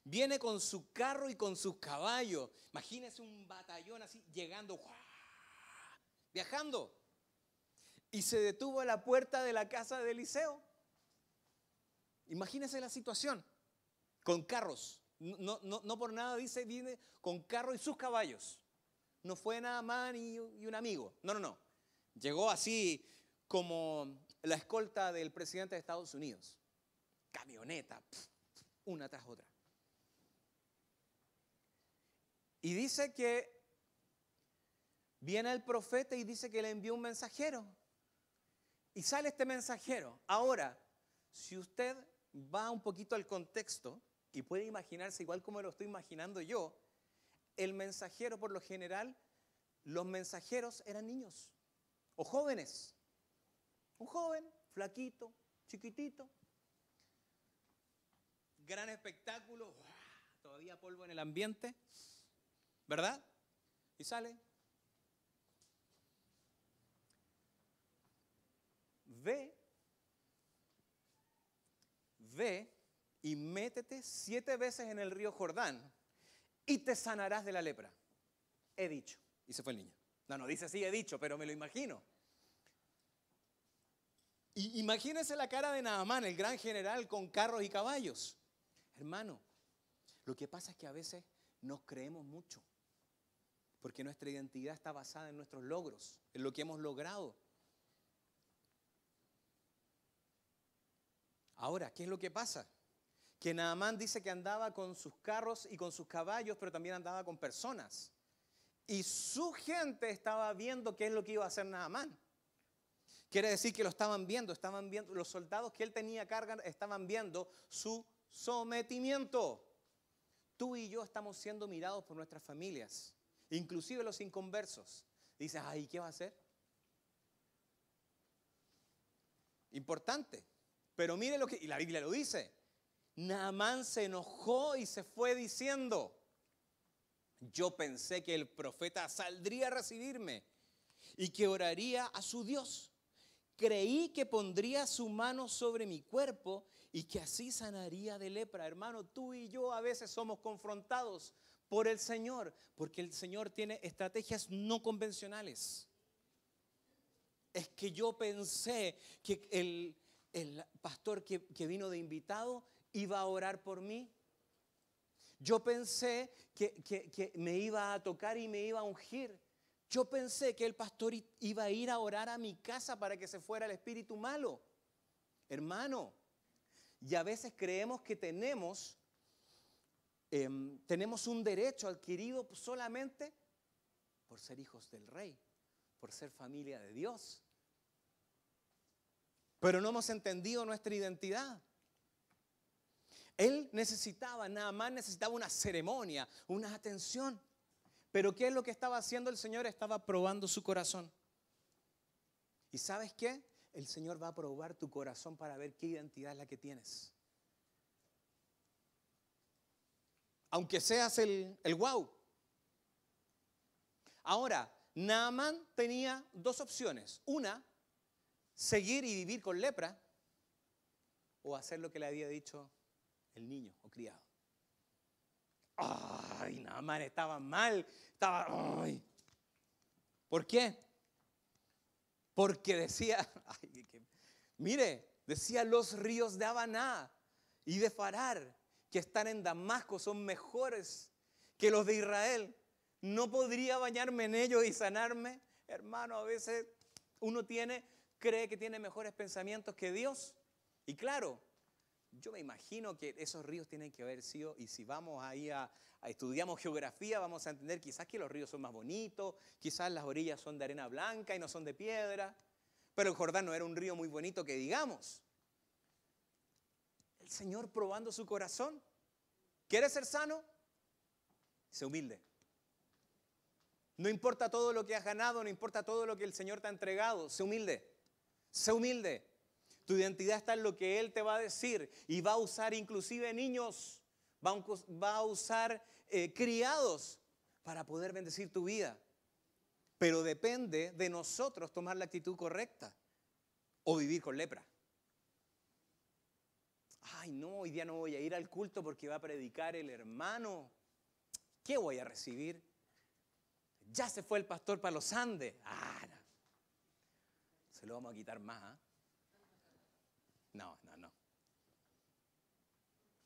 viene con su carro y con sus caballos. Imagínese un batallón así llegando, viajando. Y se detuvo a la puerta de la casa de Eliseo. Imagínese la situación, con carros. No por nada dice, viene con carro y sus caballos. No fue Naamán y un amigo. No. Llegó así como la escolta del presidente de Estados Unidos. Camioneta, una tras otra. Y dice que viene el profeta y dice que le envió un mensajero. Y sale este mensajero. Ahora, si usted va un poquito al contexto y puede imaginarse igual como lo estoy imaginando yo, el mensajero, por lo general, los mensajeros eran niños o jóvenes. Un joven, flaquito, chiquitito, gran espectáculo, todavía polvo en el ambiente, ¿verdad? Y sale. ve y métete 7 veces en el río Jordán y te sanarás de la lepra. He dicho. Y se fue el niño. No dice así, he dicho, pero me lo imagino. Y imagínense la cara de Naamán, el gran general con carros y caballos. Hermano, lo que pasa es que a veces nos creemos mucho, porque nuestra identidad está basada en nuestros logros, en lo que hemos logrado. Ahora, ¿qué es lo que pasa? Que Naamán dice que andaba con sus carros y con sus caballos, pero también andaba con personas. Y su gente estaba viendo qué es lo que iba a hacer Naamán. Quiere decir que lo estaban viendo, los soldados que él tenía a carga estaban viendo su sometimiento. Tú y yo estamos siendo mirados por nuestras familias, inclusive los inconversos. Dices, ay, ¿qué va a hacer? Importante. Pero mire lo que, y la Biblia lo dice. Naamán se enojó y se fue diciendo, yo pensé que el profeta saldría a recibirme y que oraría a su Dios. Creí que pondría su mano sobre mi cuerpo y que así sanaría de lepra. Hermano, tú y yo a veces somos confrontados por el Señor, porque el Señor tiene estrategias no convencionales. Es que yo pensé que el pastor que vino de invitado iba a orar por mí. Yo pensé que me iba a tocar y me iba a ungir. Yo pensé que el pastor iba a ir a orar a mi casa para que se fuera el espíritu malo. Hermano, y a veces creemos que tenemos un derecho adquirido solamente por ser hijos del rey, por ser familia de Dios. Pero no hemos entendido nuestra identidad. Naamán necesitaba una ceremonia, una atención. Pero ¿qué es lo que estaba haciendo el Señor? Estaba probando su corazón. ¿Y sabes qué? El Señor va a probar tu corazón para ver qué identidad es la que tienes. Aunque seas el wow. Ahora, Naamán tenía 2 opciones. Una, seguir y vivir con lepra, o hacer lo que le había dicho el niño o criado. Ay, Naamán estaba mal. ¿Por qué? Porque decía, decía los ríos de Habaná y de Farar que están en Damasco son mejores que los de Israel. ¿No podría bañarme en ellos y sanarme? Hermano, a veces uno cree que tiene mejores pensamientos que Dios. Y claro, yo me imagino que esos ríos tienen que haber sido, y si vamos ahí estudiamos geografía, vamos a entender quizás que los ríos son más bonitos, quizás las orillas son de arena blanca y no son de piedra, pero el Jordán no era un río muy bonito que digamos. El Señor probando su corazón. ¿Quiere ser sano? Sé humilde. No importa todo lo que has ganado, no importa todo lo que el Señor te ha entregado, sé humilde. Sé humilde. Tu identidad está en lo que Él te va a decir y va a usar inclusive niños, va a usar criados para poder bendecir tu vida. Pero depende de nosotros tomar la actitud correcta o vivir con lepra. Ay, no, hoy día no voy a ir al culto porque va a predicar el hermano. ¿Qué voy a recibir? Ya se fue el pastor para los Andes. No. Se lo vamos a quitar más, ¿eh? No.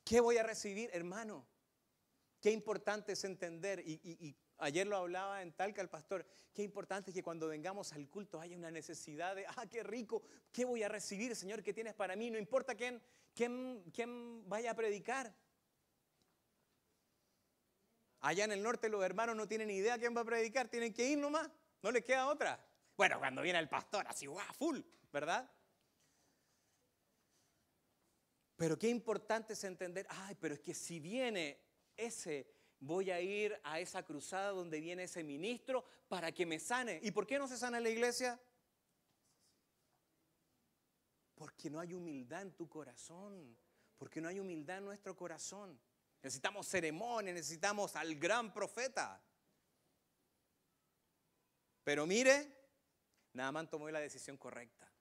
¿Qué voy a recibir, hermano? Qué importante es entender, y ayer lo hablaba en Talca el pastor, qué importante es que cuando vengamos al culto haya una necesidad de, qué rico, ¿qué voy a recibir, Señor? ¿Qué tienes para mí? No importa quién vaya a predicar. Allá en el norte los hermanos no tienen ni idea quién va a predicar, tienen que ir nomás, no les queda otra. Bueno, cuando viene el pastor, así, full, ¿verdad? Pero qué importante es entender, pero es que si viene voy a ir a esa cruzada donde viene ese ministro para que me sane. ¿Y por qué no se sana en la iglesia? Porque no hay humildad en tu corazón, porque no hay humildad en nuestro corazón. Necesitamos ceremonia, necesitamos al gran profeta. Pero mire, Naamán tomó la decisión correcta.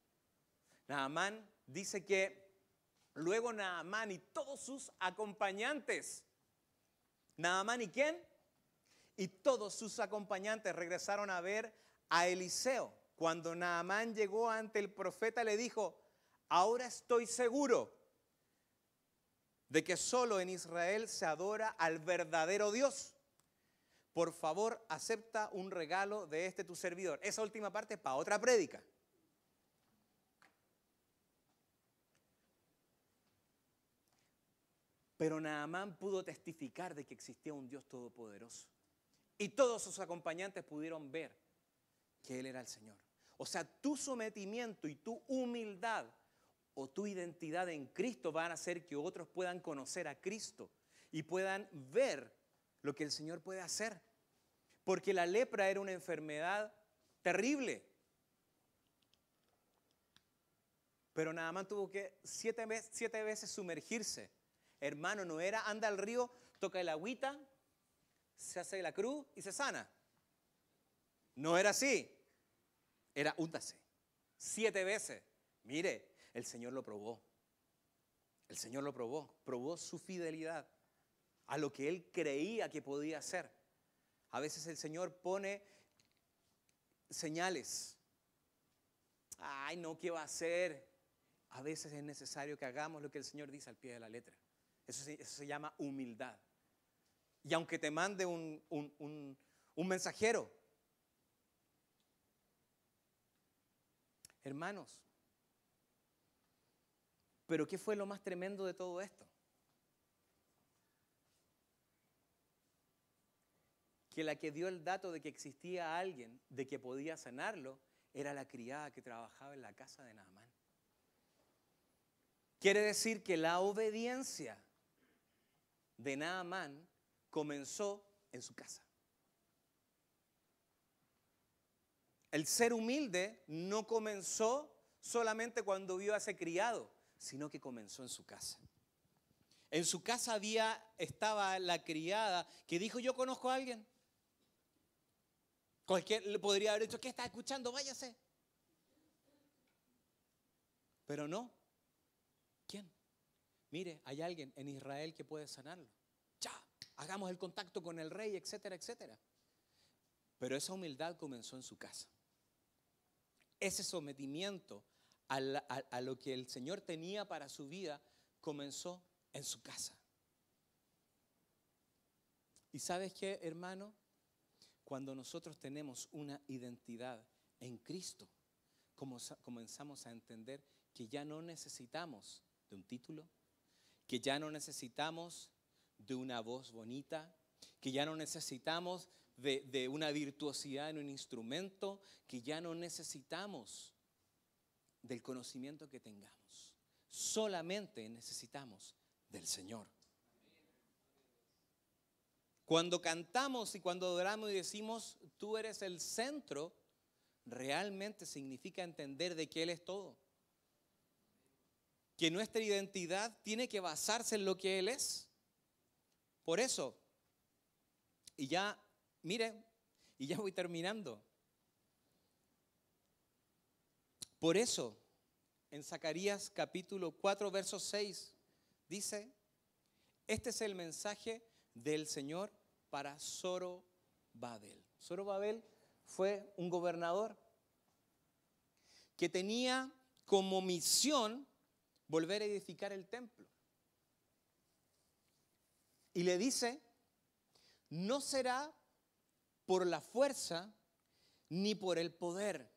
Naamán dice que luego Naamán y todos sus acompañantes, Naamán y ¿quién? Y todos sus acompañantes regresaron a ver a Eliseo. Cuando Naamán llegó ante el profeta, le dijo: ahora estoy seguro de que solo en Israel se adora al verdadero Dios. Por favor, acepta un regalo de este tu servidor. Esa última parte es para otra prédica. Pero Naamán pudo testificar de que existía un Dios todopoderoso. Y todos sus acompañantes pudieron ver que Él era el Señor. O sea, tu sometimiento y tu humildad o tu identidad en Cristo van a hacer que otros puedan conocer a Cristo y puedan ver lo que el Señor puede hacer. Porque la lepra era una enfermedad terrible. Pero Naamán tuvo que 7 veces sumergirse. Hermano, no era anda al río, toca el agüita, se hace la cruz y se sana. No era así. Era úntase. 7 veces. Mire, el Señor lo probó. El Señor lo probó. Probó su fidelidad a lo que Él creía que podía hacer. A veces el Señor pone señales. Ay, no, ¿qué va a hacer? A veces es necesario que hagamos lo que el Señor dice al pie de la letra. Eso se llama humildad. Y aunque te mande un mensajero. Hermanos, ¿pero qué fue lo más tremendo de todo esto? Que la que dio el dato de que existía alguien, de que podía sanarlo, era la criada que trabajaba en la casa de Naamán. Quiere decir que la obediencia de Naamán comenzó en su casa. El ser humilde no comenzó solamente cuando vio a ese criado, sino que comenzó en su casa. En su casa estaba la criada que dijo: yo conozco a alguien. Cualquiera le podría haber dicho: ¿qué está escuchando? Váyase. Pero no. ¿Quién? Mire, hay alguien en Israel que puede sanarlo. Ya, hagamos el contacto con el rey, etcétera, etcétera. Pero esa humildad comenzó en su casa. Ese sometimiento a lo que el Señor tenía para su vida comenzó en su casa. ¿Y sabes qué, hermano? Cuando nosotros tenemos una identidad en Cristo, comenzamos a entender que ya no necesitamos de un título, que ya no necesitamos de una voz bonita, que ya no necesitamos de una virtuosidad en un instrumento, que ya no necesitamos del conocimiento que tengamos. Solamente necesitamos del Señor. Cuando cantamos y cuando adoramos y decimos: tú eres el centro, realmente significa entender de que Él es todo. Que nuestra identidad tiene que basarse en lo que Él es. Por eso, y ya, mire, y ya voy terminando. Por eso, en Zacarías capítulo 4, verso 6, dice: este es el mensaje del Señor para Zorobabel. Zorobabel fue un gobernador que tenía como misión volver a edificar el templo. Y le dice: no será por la fuerza ni por el poder,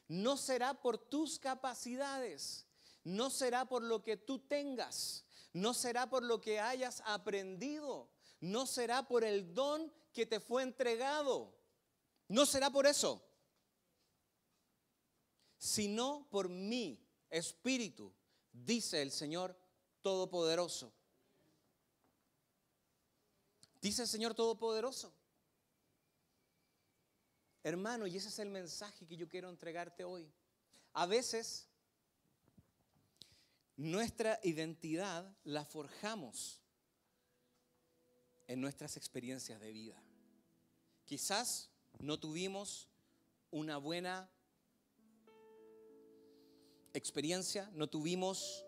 no será por tus capacidades, no será por lo que tú tengas, no será por lo que hayas aprendido, no será por el don que te fue entregado, no será por eso, sino por mi espíritu, dice el Señor Todopoderoso. Dice el Señor Todopoderoso. Hermano, y ese es el mensaje que yo quiero entregarte hoy. A veces nuestra identidad la forjamos en nuestras experiencias de vida. Quizás no tuvimos una buena experiencia, no tuvimos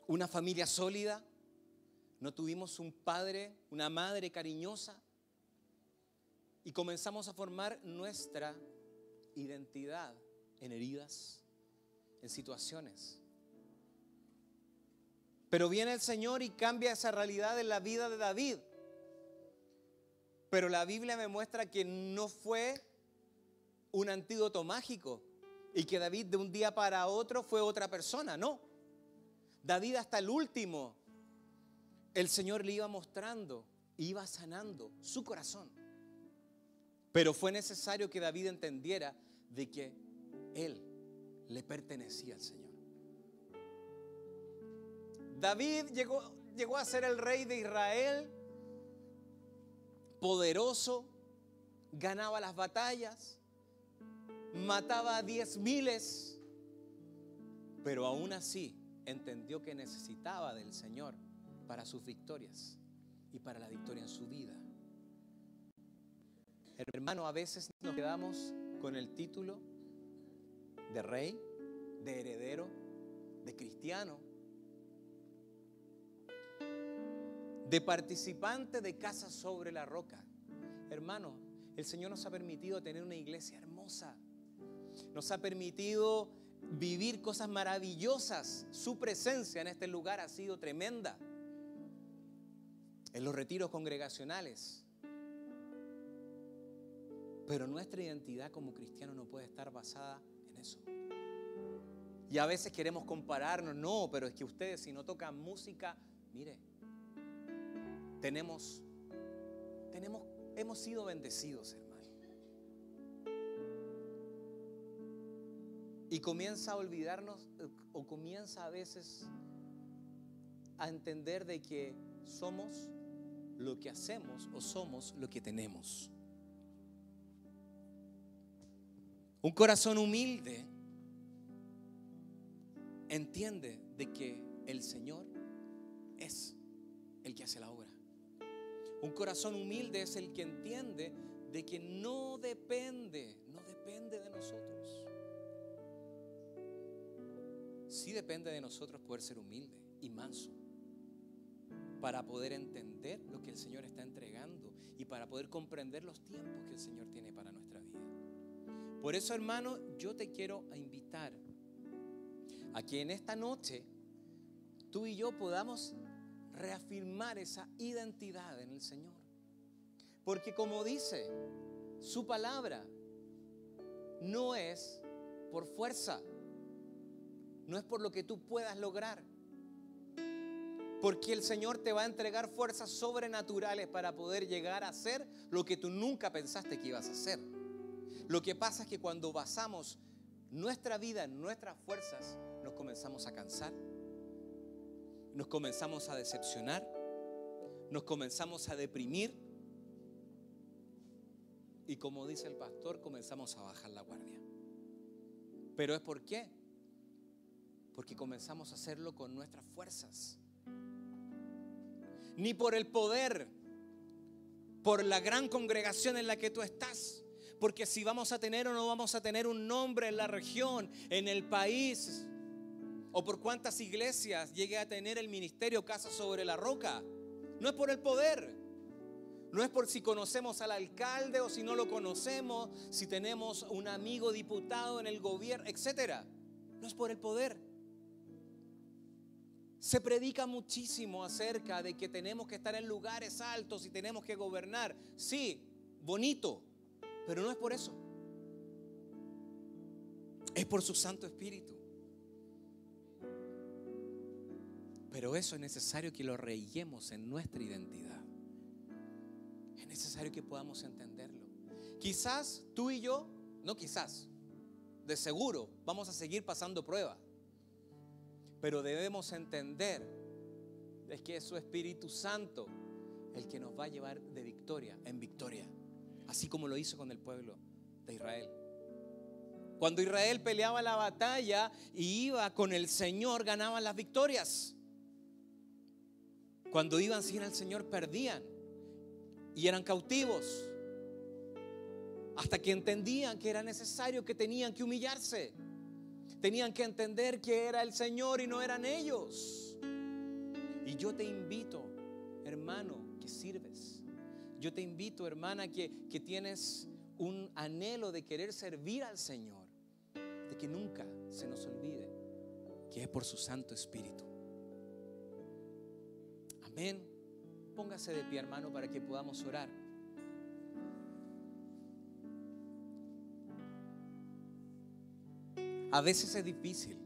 una familia sólida, no tuvimos un padre, una madre cariñosa, y comenzamos a formar nuestra identidad en heridas, en situaciones. Pero viene el Señor y cambia esa realidad en la vida de David. Pero la Biblia me muestra que no fue un antídoto mágico y que David de un día para otro fue otra persona, no. David hasta el último, el Señor le iba mostrando, iba sanando su corazón. Pero fue necesario que David entendiera de que él le pertenecía al Señor. David llegó a ser el rey de Israel, poderoso, ganaba las batallas, mataba a 10,000, pero aún así entendió que necesitaba del Señor para sus victorias y para la victoria en su vida. Hermano, a veces nos quedamos con el título de rey, de heredero, de cristiano, de participante de Casa sobre la Roca. Hermano, el Señor nos ha permitido tener una iglesia hermosa. Nos ha permitido vivir cosas maravillosas. Su presencia en este lugar ha sido tremenda. En los retiros congregacionales. Pero nuestra identidad como cristianos no puede estar basada en eso. Y a veces queremos compararnos. No, pero es que ustedes si no tocan música, mire, hemos sido bendecidos, hermano. Y comienza a olvidarnos, o comienza a veces a entender de que somos lo que hacemos o somos lo que tenemos. Un corazón humilde entiende de que el Señor es el que hace la obra. Un corazón humilde es el que entiende de que no depende de nosotros. Sí depende de nosotros poder ser humilde y manso para poder entender lo que el Señor está entregando y para poder comprender los tiempos que el Señor tiene para nuestra vida. Por eso, hermano, yo te quiero invitar a que en esta noche tú y yo podamos reafirmar esa identidad en el Señor. Porque como dice su palabra, no es por fuerza, no es por lo que tú puedas lograr. Porque el Señor te va a entregar fuerzas sobrenaturales para poder llegar a hacer lo que tú nunca pensaste que ibas a hacer. Lo que pasa es que cuando basamos nuestra vida en nuestras fuerzas, nos comenzamos a cansar, nos comenzamos a decepcionar, nos comenzamos a deprimir y, como dice el pastor, comenzamos a bajar la guardia. ¿Pero es por qué? Porque comenzamos a hacerlo con nuestras fuerzas. Ni por el poder, por la gran congregación en la que tú estás. Porque si vamos a tener o no vamos a tener un nombre en la región, en el país, o por cuántas iglesias llegue a tener el ministerio Casa sobre la Roca, no es por el poder, no es por si conocemos al alcalde o si no lo conocemos, si tenemos un amigo diputado en el gobierno, etcétera. No es por el poder. Se predica muchísimo acerca de que tenemos que estar en lugares altos y tenemos que gobernar. Sí, bonito. Pero no es por eso. Es por su Santo Espíritu. Pero eso es necesario que lo arraiguemos en nuestra identidad. Es necesario que podamos entenderlo. Quizás tú y yo, no quizás, de seguro vamos a seguir pasando pruebas. Pero debemos entender es que es su Espíritu Santo el que nos va a llevar de victoria en victoria. Así como lo hizo con el pueblo de Israel. Cuando Israel peleaba la batalla y iba con el Señor, ganaban las victorias. Cuando iban sin el Señor, perdían y eran cautivos. Hasta que entendían que era necesario, que tenían que humillarse. Tenían que entender que era el Señor y no eran ellos. Y yo te invito, hermano, que sirves. Yo te invito, hermana, que tienes un anhelo de querer servir al Señor, de que nunca se nos olvide que es por su Santo Espíritu. Amén. Póngase de pie, hermano, para que podamos orar. A veces es difícil,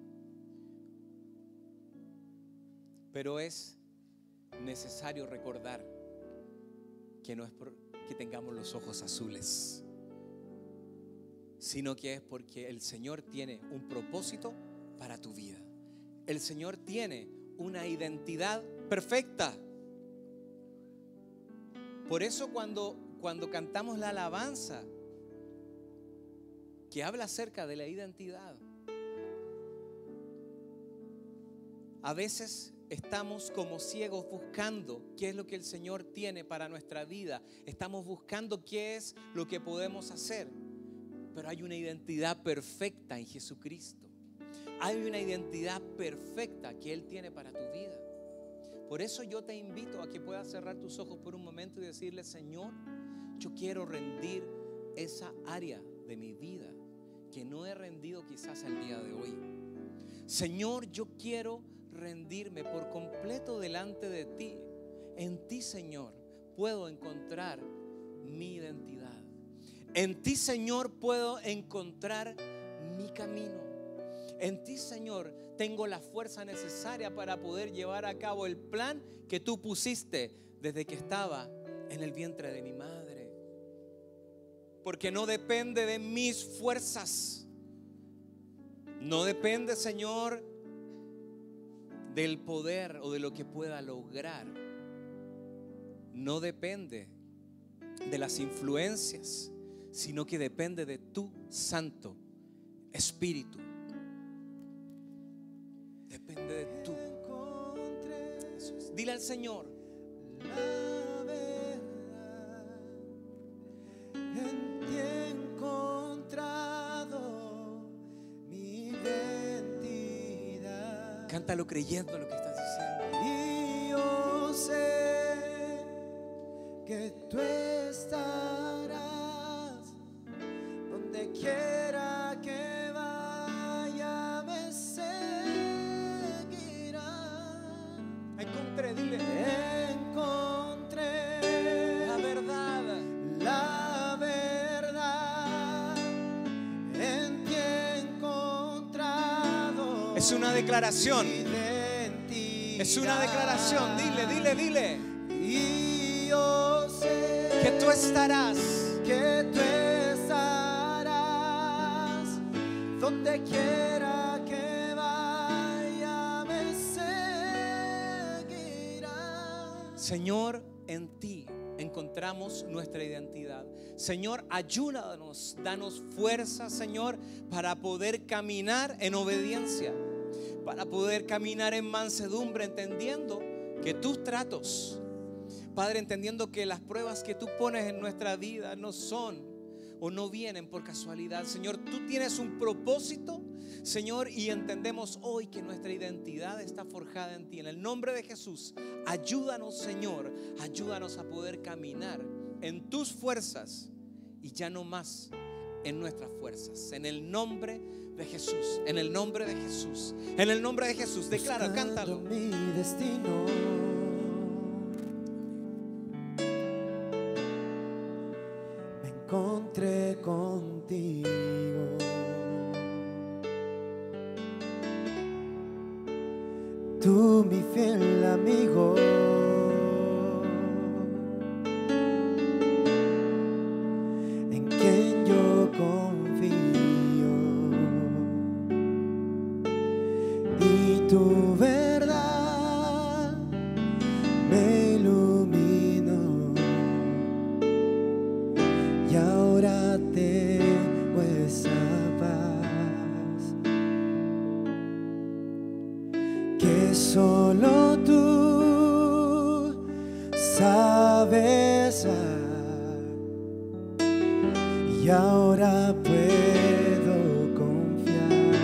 pero es necesario recordar que no es porque tengamos los ojos azules, sino que es porque el Señor tiene un propósito para tu vida. El Señor tiene una identidad perfecta. Por eso cuando cantamos la alabanza que habla acerca de la identidad, a veces estamos como ciegos buscando qué es lo que el Señor tiene para nuestra vida. Estamos buscando qué es lo que podemos hacer. Pero hay una identidad perfecta en Jesucristo. Hay una identidad perfecta que Él tiene para tu vida. Por eso yo te invito a que puedas cerrar tus ojos por un momento y decirle: Señor, yo quiero rendir esa área de mi vida que no he rendido quizás al día de hoy. Señor, yo quiero rendirme por completo delante de ti. En ti, Señor, puedo encontrar mi identidad. En ti, Señor, puedo encontrar mi camino. En ti, Señor, tengo la fuerza necesaria para poder llevar a cabo el plan que tú pusiste desde que estaba en el vientre de mi madre. Porque no depende de mis fuerzas. No depende, Señor, del poder o de lo que pueda lograr. No depende de las influencias, sino que depende de tu Santo Espíritu. Depende de tú. Dile al Señor: La verdad, en ti he encontrado mi identidad. Cántalo creyendo lo que estás diciendo. Y yo sé que tú estarás donde quiera que vaya, me seguirás. Encontré, dile. Encontré La verdad. la verdad, en ti he encontrado. Es una declaración. Identidad. Es una declaración. Dile, dile, dile. Y yo sé Que tú estarás. que tú estarás donde quiera que vaya, me seguirás. Señor, en ti encontramos nuestra identidad. Señor, ayúdanos, danos fuerza, Señor, para poder caminar en obediencia, para poder caminar en mansedumbre, entendiendo que tus tratos, Padre, entendiendo que las pruebas que tú pones en nuestra vida no son o no vienen por casualidad. Señor, tú tienes un propósito, Señor, y entendemos hoy que nuestra identidad está forjada en ti. En el nombre de Jesús, ayúdanos, Señor, ayúdanos a poder caminar en tus fuerzas y ya no más en nuestras fuerzas. En el nombre de Jesús, en el nombre de Jesús, en el nombre de Jesús. Declara, cántalo. Mi destino, me encontré contigo. Tú, mi fiel amigo, en quien yo confío, y tu verdad me iluminó, y ahora tengo esa paz que solo tú sabes dar, y ahora puedo confiar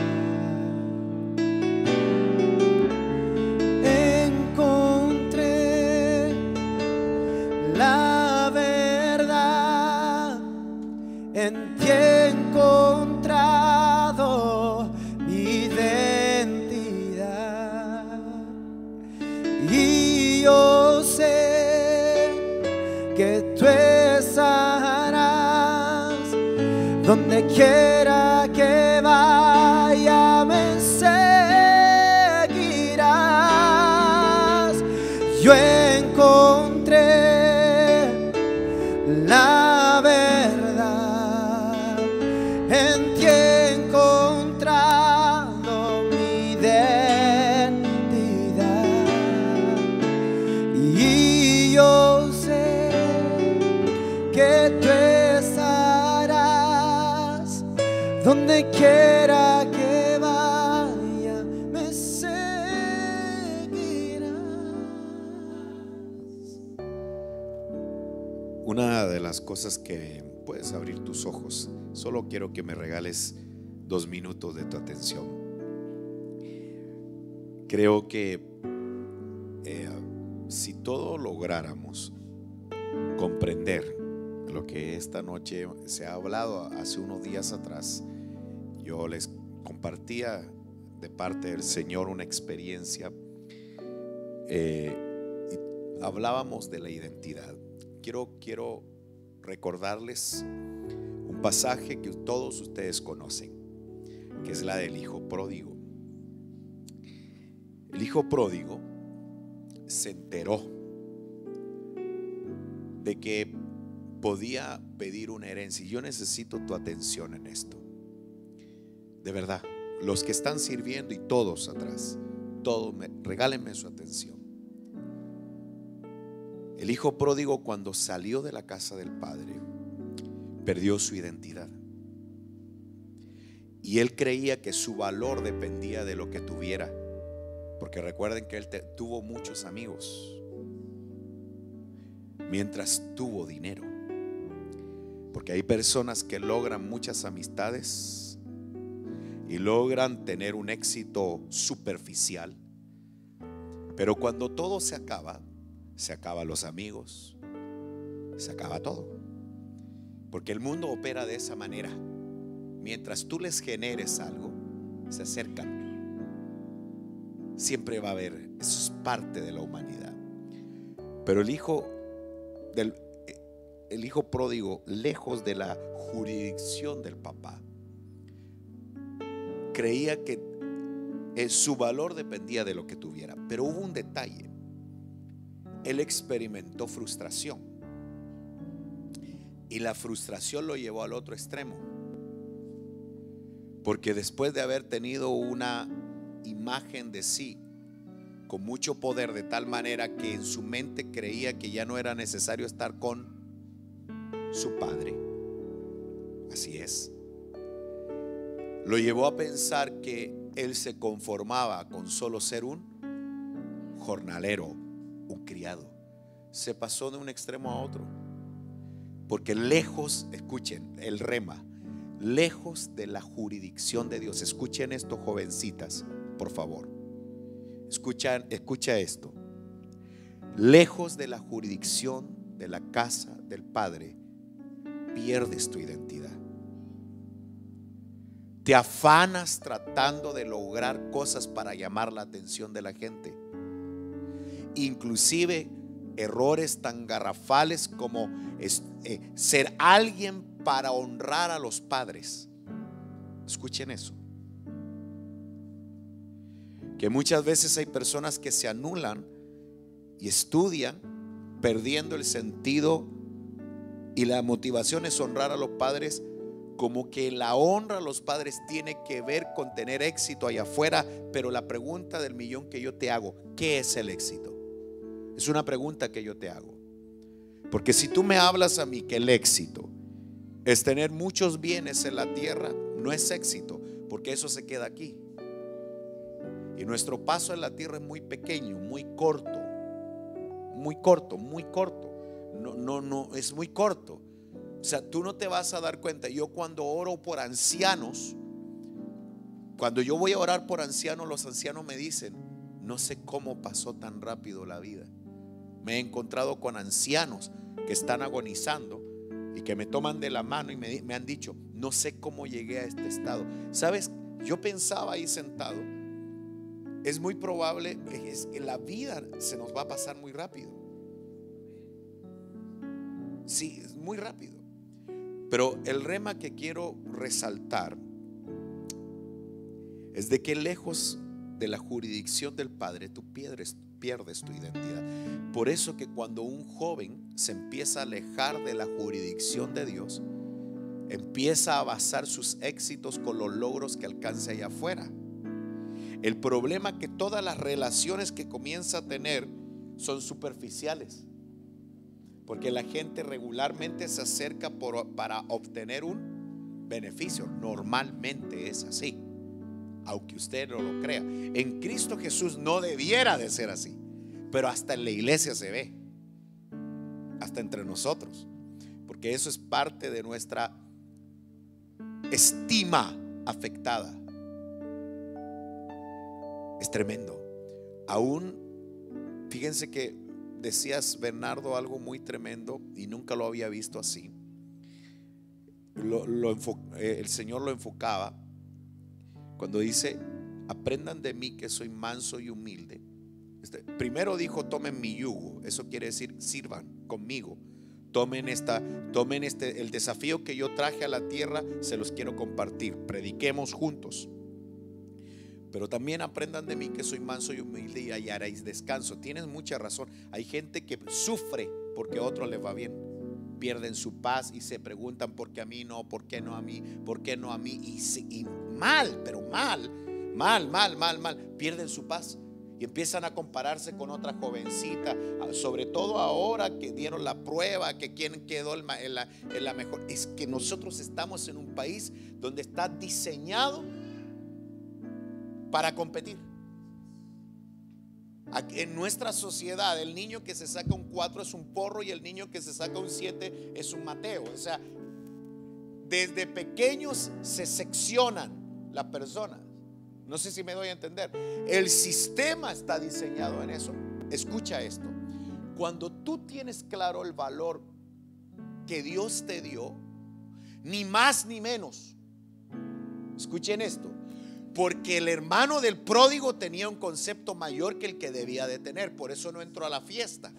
en ti he encontrado mi identidad. Y yo sé que tú estarás donde quiera que vaya, me seguirás. Yo encontré la verdad, en ti he encontrado mi identidad. Y yo sé que tú estarás donde quiera que vaya, me seguirás. Una de las cosas que puedes abrir tus ojos, solo quiero que me regales 2 minutos de tu atención. Creo que si todos lográramos comprender lo que esta noche se ha hablado hace unos días atrás, yo les compartía de parte del Señor una experiencia y hablábamos de la identidad. Quiero recordarles un pasaje que todos ustedes conocen, que es la del hijo pródigo. El hijo pródigo se enteró de que podía pedir una herencia. Y yo necesito tu atención en esto. De verdad, los que están sirviendo y todos atrás, regálenme su atención. El hijo pródigo, cuando salió de la casa del padre, perdió su identidad. Y él creía que su valor dependía de lo que tuviera. Porque recuerden que él tuvo muchos amigos mientras tuvo dinero. Porque hay personas que logran muchas amistades y logran tener un éxito superficial, pero cuando todo se acaban los amigos, se acaba todo. Porque el mundo opera de esa manera. Mientras tú les generes algo, se acercan. Siempre va a haber, eso es parte de la humanidad. Pero el hijo pródigo, lejos de la jurisdicción del papá, creía que su valor dependía de lo que tuviera. Pero hubo un detalle: él experimentó frustración, y la frustración lo llevó al otro extremo. Porque después de haber tenido una imagen de sí con mucho poder, de tal manera que en su mente creía que ya no era necesario estar con su padre, así es, lo llevó a pensar que él se conformaba con solo ser un jornalero, un criado. Se pasó de un extremo a otro, porque lejos, escuchen el rema, lejos de la jurisdicción de Dios. Escuchen esto, jovencitas, por favor. Escucha esto. Lejos de la jurisdicción de la casa del Padre, pierdes tu identidad. Te afanas tratando de lograr cosas para llamar la atención de la gente. Inclusive errores tan garrafales como ser alguien para honrar a los padres. Escuchen eso. Que muchas veces hay personas que se anulan y estudian perdiendo el sentido, y la motivación es honrar a los padres, como que la honra a los padres tiene que ver con tener éxito allá afuera. Pero la pregunta del millón que yo te hago: ¿qué es el éxito? Es una pregunta que yo te hago. Porque si tú me hablas a mí que el éxito es tener muchos bienes en la tierra, no es éxito, porque eso se queda aquí. Y nuestro paso en la tierra es muy pequeño, muy corto. Muy corto, muy corto. No, es muy corto. O sea, tú no te vas a dar cuenta. Yo cuando oro por ancianos, cuando yo voy a orar por ancianos, los ancianos me dicen: no sé cómo pasó tan rápido la vida. Me he encontrado con ancianos que están agonizando y que me toman de la mano y me han dicho, no sé cómo llegué a este estado. ¿Sabes? Yo pensaba ahí sentado, es muy probable, es que la vida se nos va a pasar muy rápido. Sí, es muy rápido. Pero el rema que quiero resaltar es de que lejos de la jurisdicción del Padre tú pierdes tu identidad. Por eso que cuando un joven se empieza a alejar de la jurisdicción de Dios, empieza a basar sus éxitos con los logros que alcanza allá afuera. El problema es que todas las relaciones que comienza a tener son superficiales, porque la gente regularmente se acerca para obtener un beneficio. Normalmente es así, aunque usted no lo crea. En Cristo Jesús no debiera de ser así, pero hasta en la iglesia se ve, hasta entre nosotros, porque eso es parte de nuestra estima afectada. Es tremendo. Aún, fíjense que decías, Bernardo, algo muy tremendo y nunca lo había visto así. El Señor lo enfocaba cuando dice, aprendan de mí que soy manso y humilde. Primero dijo, tomen mi yugo. Eso quiere decir, sirvan conmigo. Tomen el desafío que yo traje a la tierra, se los quiero compartir. Prediquemos juntos. Pero también aprendan de mí que soy manso y humilde y hallaréis descanso. Tienes mucha razón. Hay gente que sufre porque a otros les va bien. Pierden su paz y se preguntan por qué a mí no, por qué no a mí, por qué no a mí. Y mal, pero mal. Pierden su paz y empiezan a compararse con otra jovencita. Sobre todo ahora que dieron la prueba, que quién quedó en la mejor. Es que nosotros estamos en un país donde está diseñado para competir. En nuestra sociedad, el niño que se saca un 4 es un porro y el niño que se saca un 7 es un Mateo. O sea, desde pequeños se seccionan las personas. No sé si me doy a entender. El sistema está diseñado en eso. Escucha esto. Cuando tú tienes claro el valor que Dios te dio, ni más ni menos. Escuchen esto. Porque el hermano del pródigo tenía un concepto mayor que el que debía de tener. Por eso no entró a la fiesta.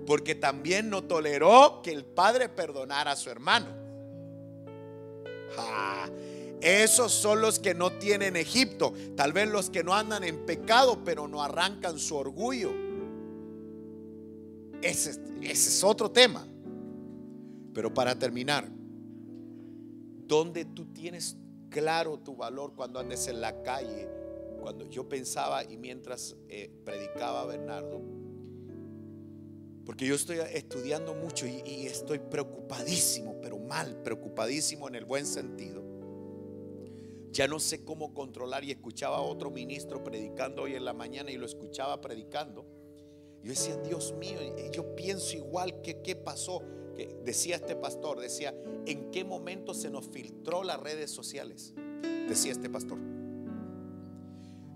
Porque también no toleró que el padre perdonara a su hermano. Esos son los que no tienen Egipto. Tal vez los que no andan en pecado, pero no arrancan su orgullo. Ese es otro tema. Pero para terminar, ¿dónde tú tienes claro tu valor cuando andes en la calle? Cuando yo pensaba y mientras predicaba Bernardo, porque yo estoy estudiando mucho y estoy preocupadísimo, pero mal, preocupadísimo en el buen sentido. Ya no sé cómo controlar, y escuchaba a otro ministro predicando hoy en la mañana y lo escuchaba predicando. Yo decía, Dios mío, yo pienso igual. ¿Qué pasó? Que decía este pastor, decía, ¿en qué momento se nos filtró las redes sociales? Decía este pastor.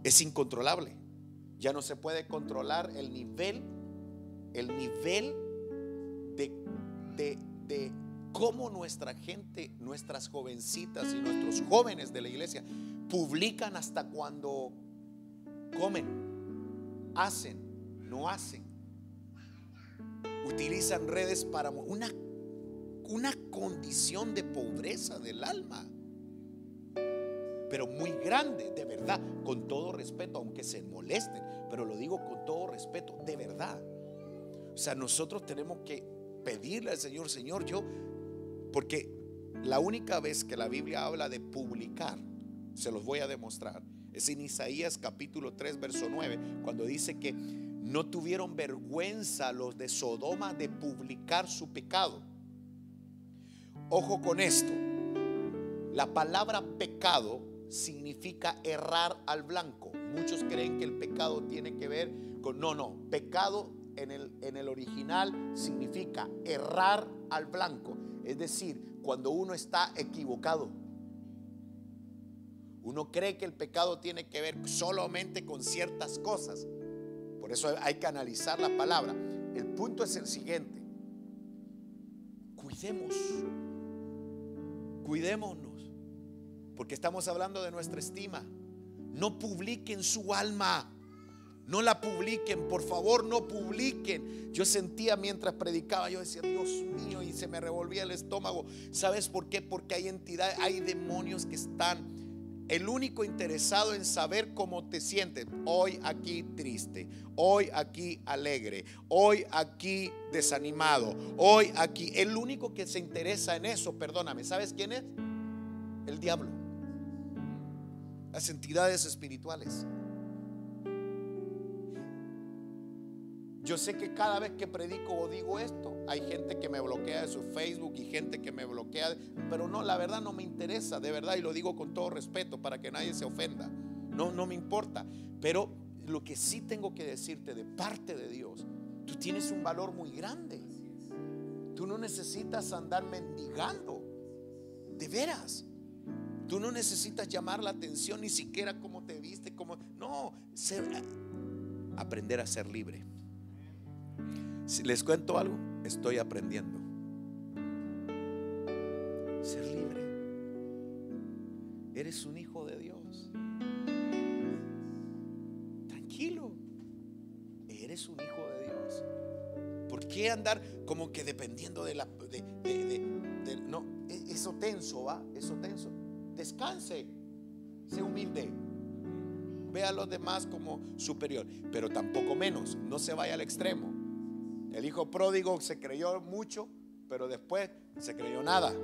Es incontrolable. Ya no se puede controlar el nivel de cómo nuestra gente, nuestras jovencitas y nuestros jóvenes de la iglesia publican hasta cuando comen, hacen, no hacen. Utilizan redes para una condición de pobreza del alma, pero muy grande, de verdad, con todo respeto, aunque se molesten, pero lo digo con todo respeto, de verdad. O sea, nosotros tenemos que pedirle al Señor, Señor, porque la única vez que la Biblia habla de publicar, se los voy a demostrar, es en Isaías capítulo 3 verso 9, cuando dice que no tuvieron vergüenza los de Sodoma de publicar su pecado. Ojo con esto. La palabra pecado significa errar al blanco. Muchos creen que el pecado tiene que ver con... No, pecado en el original significa errar al blanco. Es decir, cuando uno está equivocado. Uno cree que el pecado tiene que ver solamente con ciertas cosas. Por eso hay que analizar la palabra. El punto es el siguiente. cuidémonos, porque estamos hablando de nuestra estima. No publiquen su alma, no la publiquen, por favor, no publiquen. Yo sentía mientras predicaba, yo decía, Dios mío, y se me revolvía el estómago. ¿Sabes por qué? Porque hay entidades, hay demonios que están, el único interesado en saber cómo te sientes. Hoy aquí triste, hoy aquí alegre, hoy aquí desanimado, hoy aquí. El único que se interesa en eso, perdóname, ¿sabes quién es? El diablo. Las entidades espirituales. Yo sé que cada vez que predico o digo esto, hay gente que me bloquea de su Facebook y gente que me bloquea, pero no, la verdad no me interesa, de verdad, y lo digo con todo respeto para que nadie se ofenda. No me importa. Pero lo que sí tengo que decirte de parte de Dios, tú tienes un valor muy grande. Tú no necesitas andar mendigando, de veras. Tú no necesitas llamar la atención ni siquiera cómo te viste, aprender a ser libre. Si les cuento algo, estoy aprendiendo. Ser libre. Eres un hijo de Dios. Tranquilo. Eres un hijo de Dios. ¿Por qué andar como que dependiendo de no, eso tenso, va, eso tenso? Descanse, sé humilde, ve a los demás como superior, pero tampoco menos, no se vaya al extremo. El hijo pródigo se creyó mucho, pero después se creyó nada.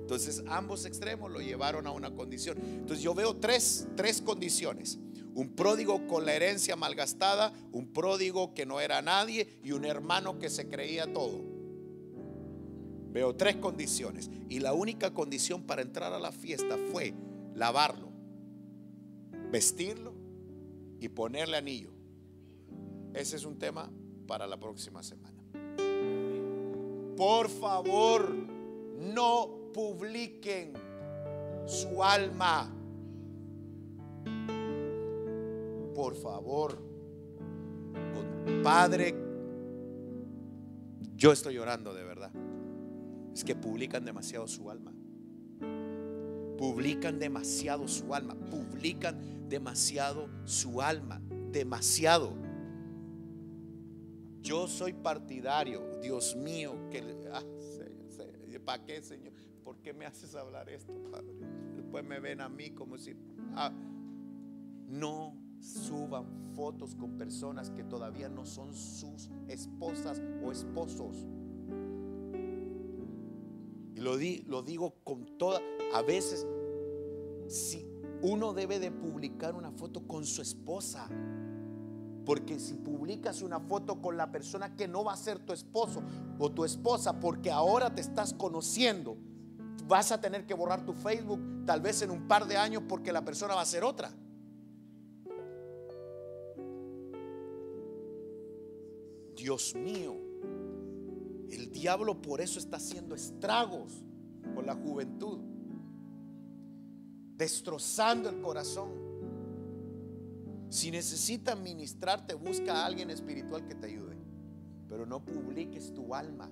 Entonces ambos extremos lo llevaron a una condición. Entonces yo veo tres condiciones: un pródigo con la herencia malgastada, un pródigo que no era nadie y un hermano que se creía todo. Veo tres condiciones, y la única condición para entrar a la fiesta fue lavarlo, vestirlo y ponerle anillo. Ese es un tema para la próxima semana. Por favor, no publiquen su alma. Por favor, Padre, yo estoy llorando de verdad. Es que publican demasiado su alma. Publican demasiado su alma. Publican demasiado su alma. Demasiado. Yo soy partidario, Dios mío, ¿para qué, Señor? ¿Por qué me haces hablar esto, Padre? Después me ven a mí como si no suban fotos con personas que todavía no son sus esposas o esposos. Y lo digo con toda. A veces, si uno debe de publicar una foto con su esposa, porque si publicas una foto con la persona que no va a ser tu esposo o tu esposa, porque ahora te estás conociendo, vas a tener que borrar tu Facebook tal vez en un par de años, porque la persona va a ser otra. Dios mío, el diablo por eso está haciendo estragos con la juventud, destrozando el corazón. Si necesitas ministrarte, busca a alguien espiritual que te ayude, pero no publiques tu alma.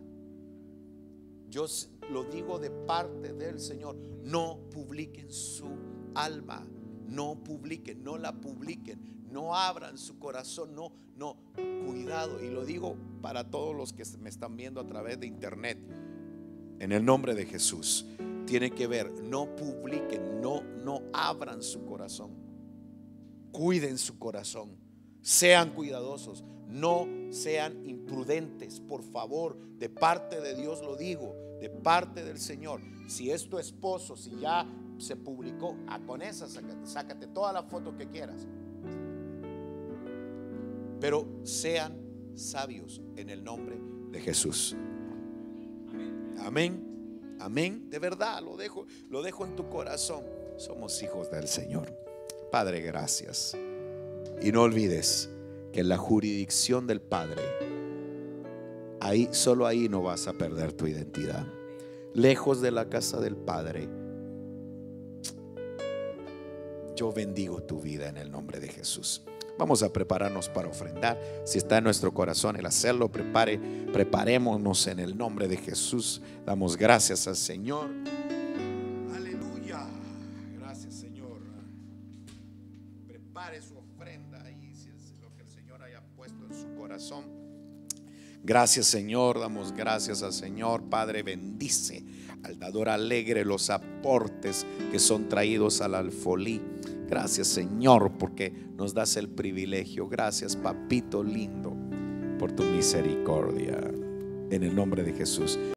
Yo lo digo de parte del Señor: no publiquen su alma, no publiquen, no la publiquen, no abran su corazón, no, cuidado. Y lo digo para todos los que me están viendo a través de internet, en el nombre de Jesús. Tiene que ver, no publiquen, no abran su corazón. Cuiden su corazón, sean cuidadosos, no sean imprudentes, por favor. De parte de Dios lo digo, de parte del Señor. Si es tu esposo, si ya se publicó, con esa sácate todas las fotos que quieras, pero sean sabios en el nombre de Jesús. Amén, amén. De verdad lo dejo en tu corazón. Somos hijos del Señor. Padre, gracias. Y no olvides que en la jurisdicción del Padre, solo ahí no vas a perder tu identidad. Lejos de la casa del Padre, yo bendigo tu vida en el nombre de Jesús. Vamos a prepararnos para ofrendar. Si está en nuestro corazón el hacerlo, preparémonos en el nombre de Jesús. Damos gracias al Señor. Aleluya. Gracias, Señor. Prepare su ofrenda ahí, si es lo que el Señor haya puesto en su corazón. Gracias, Señor. Damos gracias al Señor. Padre, bendice al dador alegre los aportes que son traídos al alfolí. Gracias, Señor, porque nos das el privilegio. Gracias, papito lindo, por tu misericordia. En el nombre de Jesús.